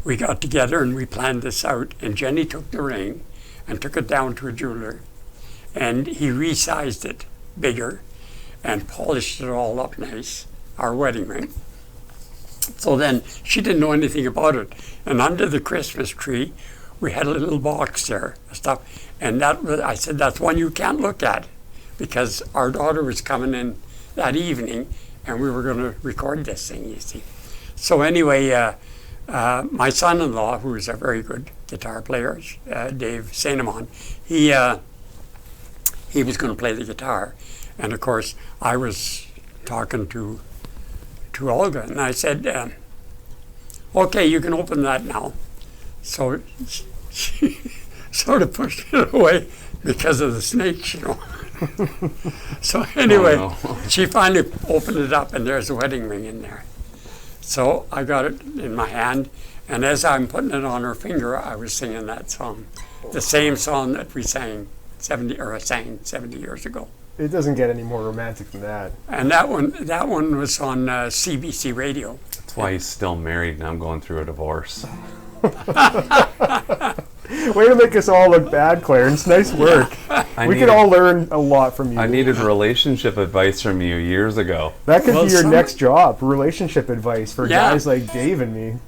we got together and we planned this out. And Jenny took the ring and took it down to a jeweler. And he resized it bigger and polished it all up nice, our wedding ring. So then she didn't know anything about it. And under the Christmas tree, we had a little box there, stuff. And I said, that's one you can't look at, because our daughter was coming in that evening and we were going to record this thing, you see. So anyway, my son-in-law, who is a very good guitar player, Dave Sainamon, he was going to play the guitar. And of course, I was talking to Olga, and I said, okay, you can open that now. So she sort of pushed it away because of the snakes, you know. So anyway, Oh, no. she finally opened it up, and there's a wedding ring in there. So I got it in my hand, and as I'm putting it on her finger, I was singing that song, the same song that we sang 70 years ago. It doesn't get any more romantic than that. And that one was on CBC radio. That's why he's still married and I'm going through a divorce. Way to make us all look bad, Clarence. Nice work. We could all learn a lot from you. I needed relationship advice from you years ago. That could be your next job, relationship advice for guys like Dave and me.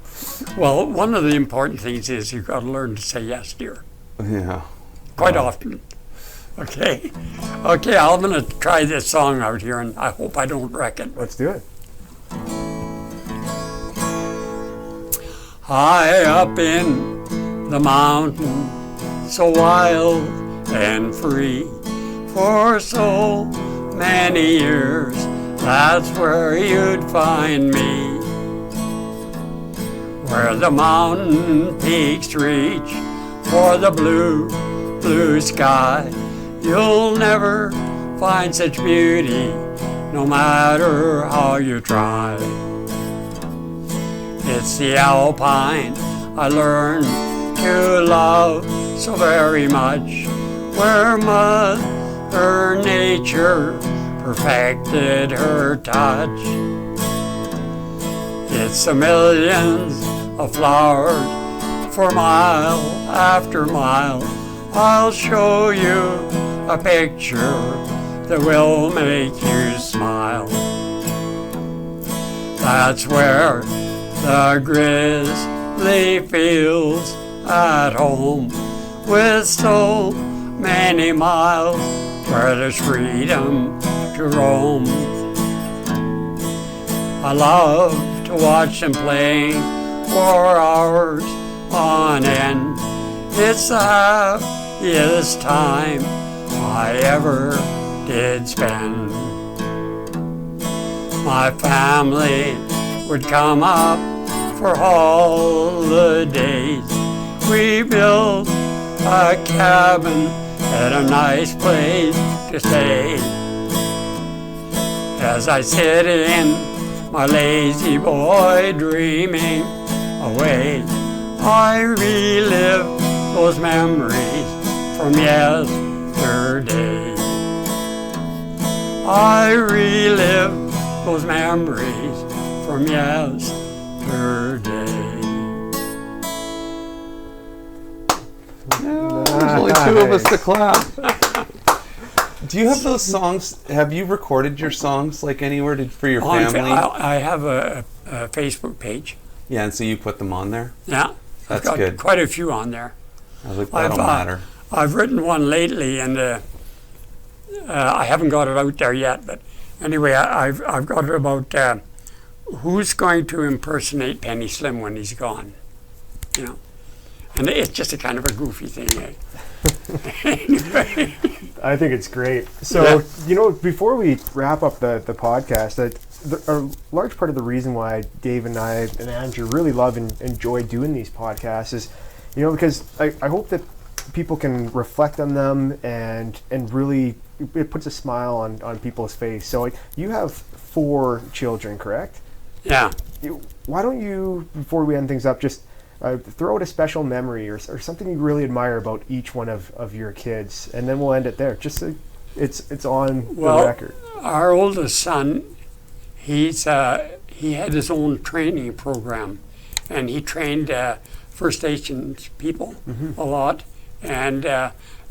Well, one of the important things is you've got to learn to say yes, dear. Yeah. Quite often. Okay. Okay, I'm going to try this song out here, and I hope I don't wreck it. Let's do it. High up in the mountain, so wild and free, for so many years, that's where you'd find me. Where the mountain peaks reach for the blue, blue sky, you'll never find such beauty, no matter how you try. It's the alpine I learned to love so very much, where Mother Nature perfected her touch. It's the millions of flowers for mile after mile. I'll show you a picture that will make you smile. That's where the grizzly feels at home, with so many miles where there's freedom to roam. I love to watch them playing for hours on end. It's the happiest time I ever did spend. My family would come up for holidays. We built a cabin at a nice place to stay. As I sit in my lazy boy dreaming away, I relive those memories from yesterday. I relive those memories from yesterday. There's only two of us to clap. Do you have those songs? Have you recorded your songs like anywhere for your family? I have a Facebook page. Yeah, and so you put them on there? Yeah. That's I've got good. quite a few on there. I was like, that'll matter. I've written one lately, and I haven't got it out there yet. But anyway, I've got it about who's going to impersonate Penny Slim when he's gone. You know, and it's just a kind of a goofy thing. Eh? Anyway. I think it's great. So, you know, before we wrap up the podcast, a large part of the reason why Dave and I and Andrew really love and enjoy doing these podcasts is, you know, because I hope that people can reflect on them and really it puts a smile on people's face. So, like, you have 4 children, correct? Yeah. Why don't you, before we end things up, just throw out a special memory or something you really admire about each one of your kids, and then we'll end it there. Just so it's on the record. Our oldest son, he had his own training program, and he trained First Nations people a lot, and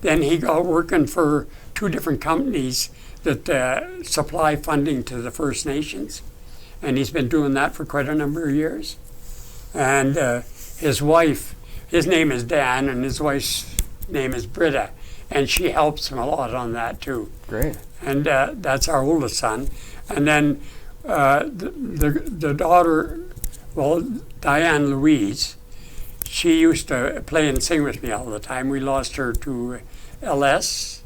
then he got working for 2 different companies that supply funding to the First Nations, and he's been doing that for quite a number of years. And his wife, his name is Dan, and his wife's name is Britta, and she helps him a lot on that too. Great. And that's our oldest son. And then the daughter, well, Diane Louise, she used to play and sing with me all the time. We lost her to LS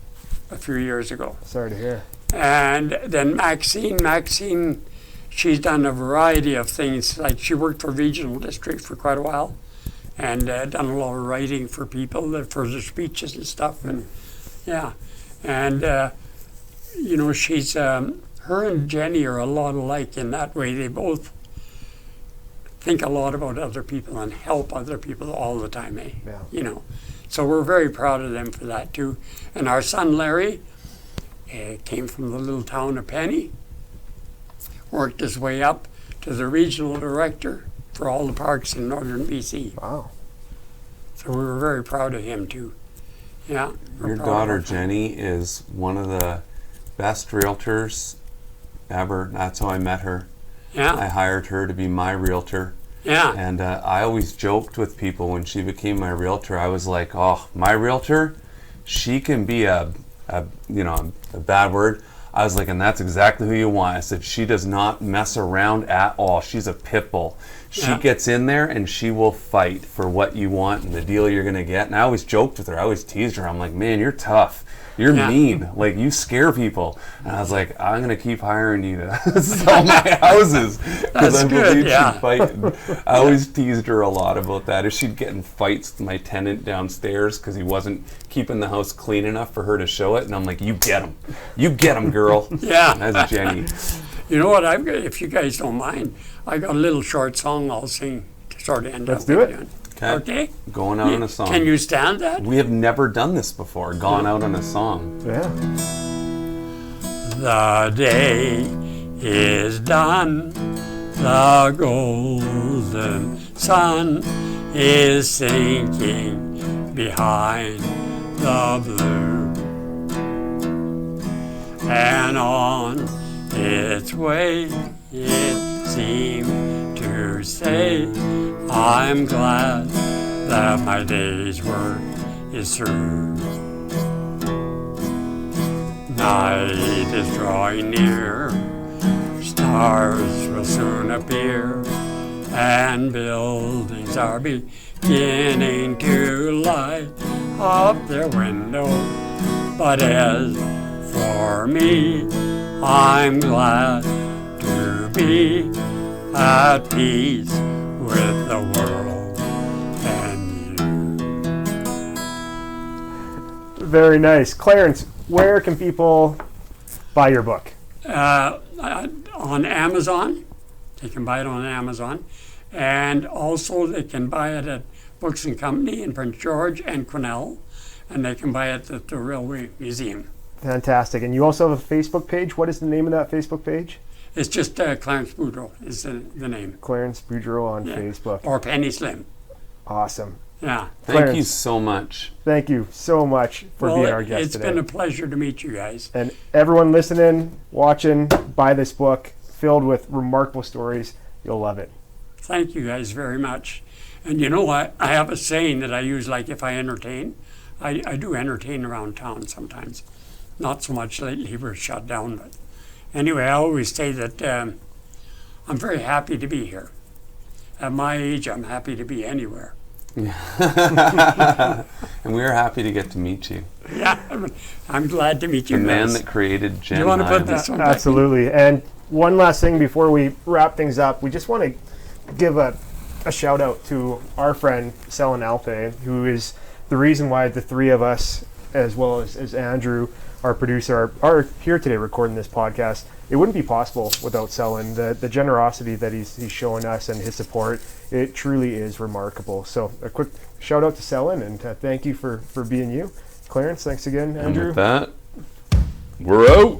a few years ago. Sorry to hear. And then Maxine, she's done a variety of things. Like she worked for Regional District for quite a while, and done a lot of writing for people for their speeches and stuff. And yeah, and you know, she's her and Jenny are a lot alike in that way. They both think a lot about other people and help other people all the time. Yeah. You know, so we're very proud of them for that too. And our son Larry came from the little town of Penny, worked his way up to the regional director for all the parks in northern BC. Wow. So we were very proud of him too. Yeah. Your daughter Jenny is one of the best realtors ever. That's how I met her. Yeah. I hired her to be my realtor. Yeah. And I always joked with people when she became my realtor. I was like, oh, my realtor, she can be a bad word. I was like, and that's exactly who you want. I said, she does not mess around at all. She's a pit bull. She gets in there and she will fight for what you want and the deal you're going to get. And I always joked with her. I always teased her. I'm like, man, you're tough. You're mean. Like, you scare people. And I was like, I'm going to keep hiring you to sell my houses. Because I believe she'd fight. And I always teased her a lot about that. If she'd get in fights with my tenant downstairs because he wasn't keeping the house clean enough for her to show it. And I'm like, you get him. You get him, girl. Yeah. That's Jenny. You know what? I've got, if you guys don't mind, I got a little short song I'll sing to sort of end Let's up do with it. doing. Okay. Okay. Going out on a song. Can you stand that? We have never done this before. Gone out on a song. Yeah. The day is done. The golden sun is sinking behind the blue. And on its way it seemed to say, I'm glad that my day's work is through. Night is drawing near, stars will soon appear, and buildings are beginning to light up their windows. But as for me, I'm glad to be at peace with the world and you. Very nice. Clarence, where can people buy your book? On Amazon. They can buy it on Amazon. And also they can buy it at Books and Company in Prince George and Quesnel. And they can buy it at the Railway Museum. Fantastic. And you also have a Facebook page. What is the name of that Facebook page? It's just Clarence Boudreau is the name. Clarence Boudreau on Facebook. Or Penny Slim. Awesome. Yeah. Thank you so much. Thank you so much for being our guest today. It's been a pleasure to meet you guys. And everyone listening, watching, buy this book filled with remarkable stories. You'll love it. Thank you guys very much. And you know what? I have a saying that I use, like if I entertain. I do entertain around town sometimes. Not so much lately, we're shut down. But anyway, I always say that I'm very happy to be here. At my age, I'm happy to be anywhere. And we are happy to get to meet you. Yeah, I'm glad to meet you The guys. man that created Gen Do you want to put Hive. this one? Absolutely. And one last thing before we wrap things up, we just want to give a shout out to our friend Selin Alpe, who is the reason why the three of us, as well as Andrew, our producer, are here today recording this podcast. It wouldn't be possible without Selin. The generosity that he's showing us and his support, it truly is remarkable. So a quick shout out to Selin, and thank you for being you. Clarence, thanks again, Andrew. And with that, we're out.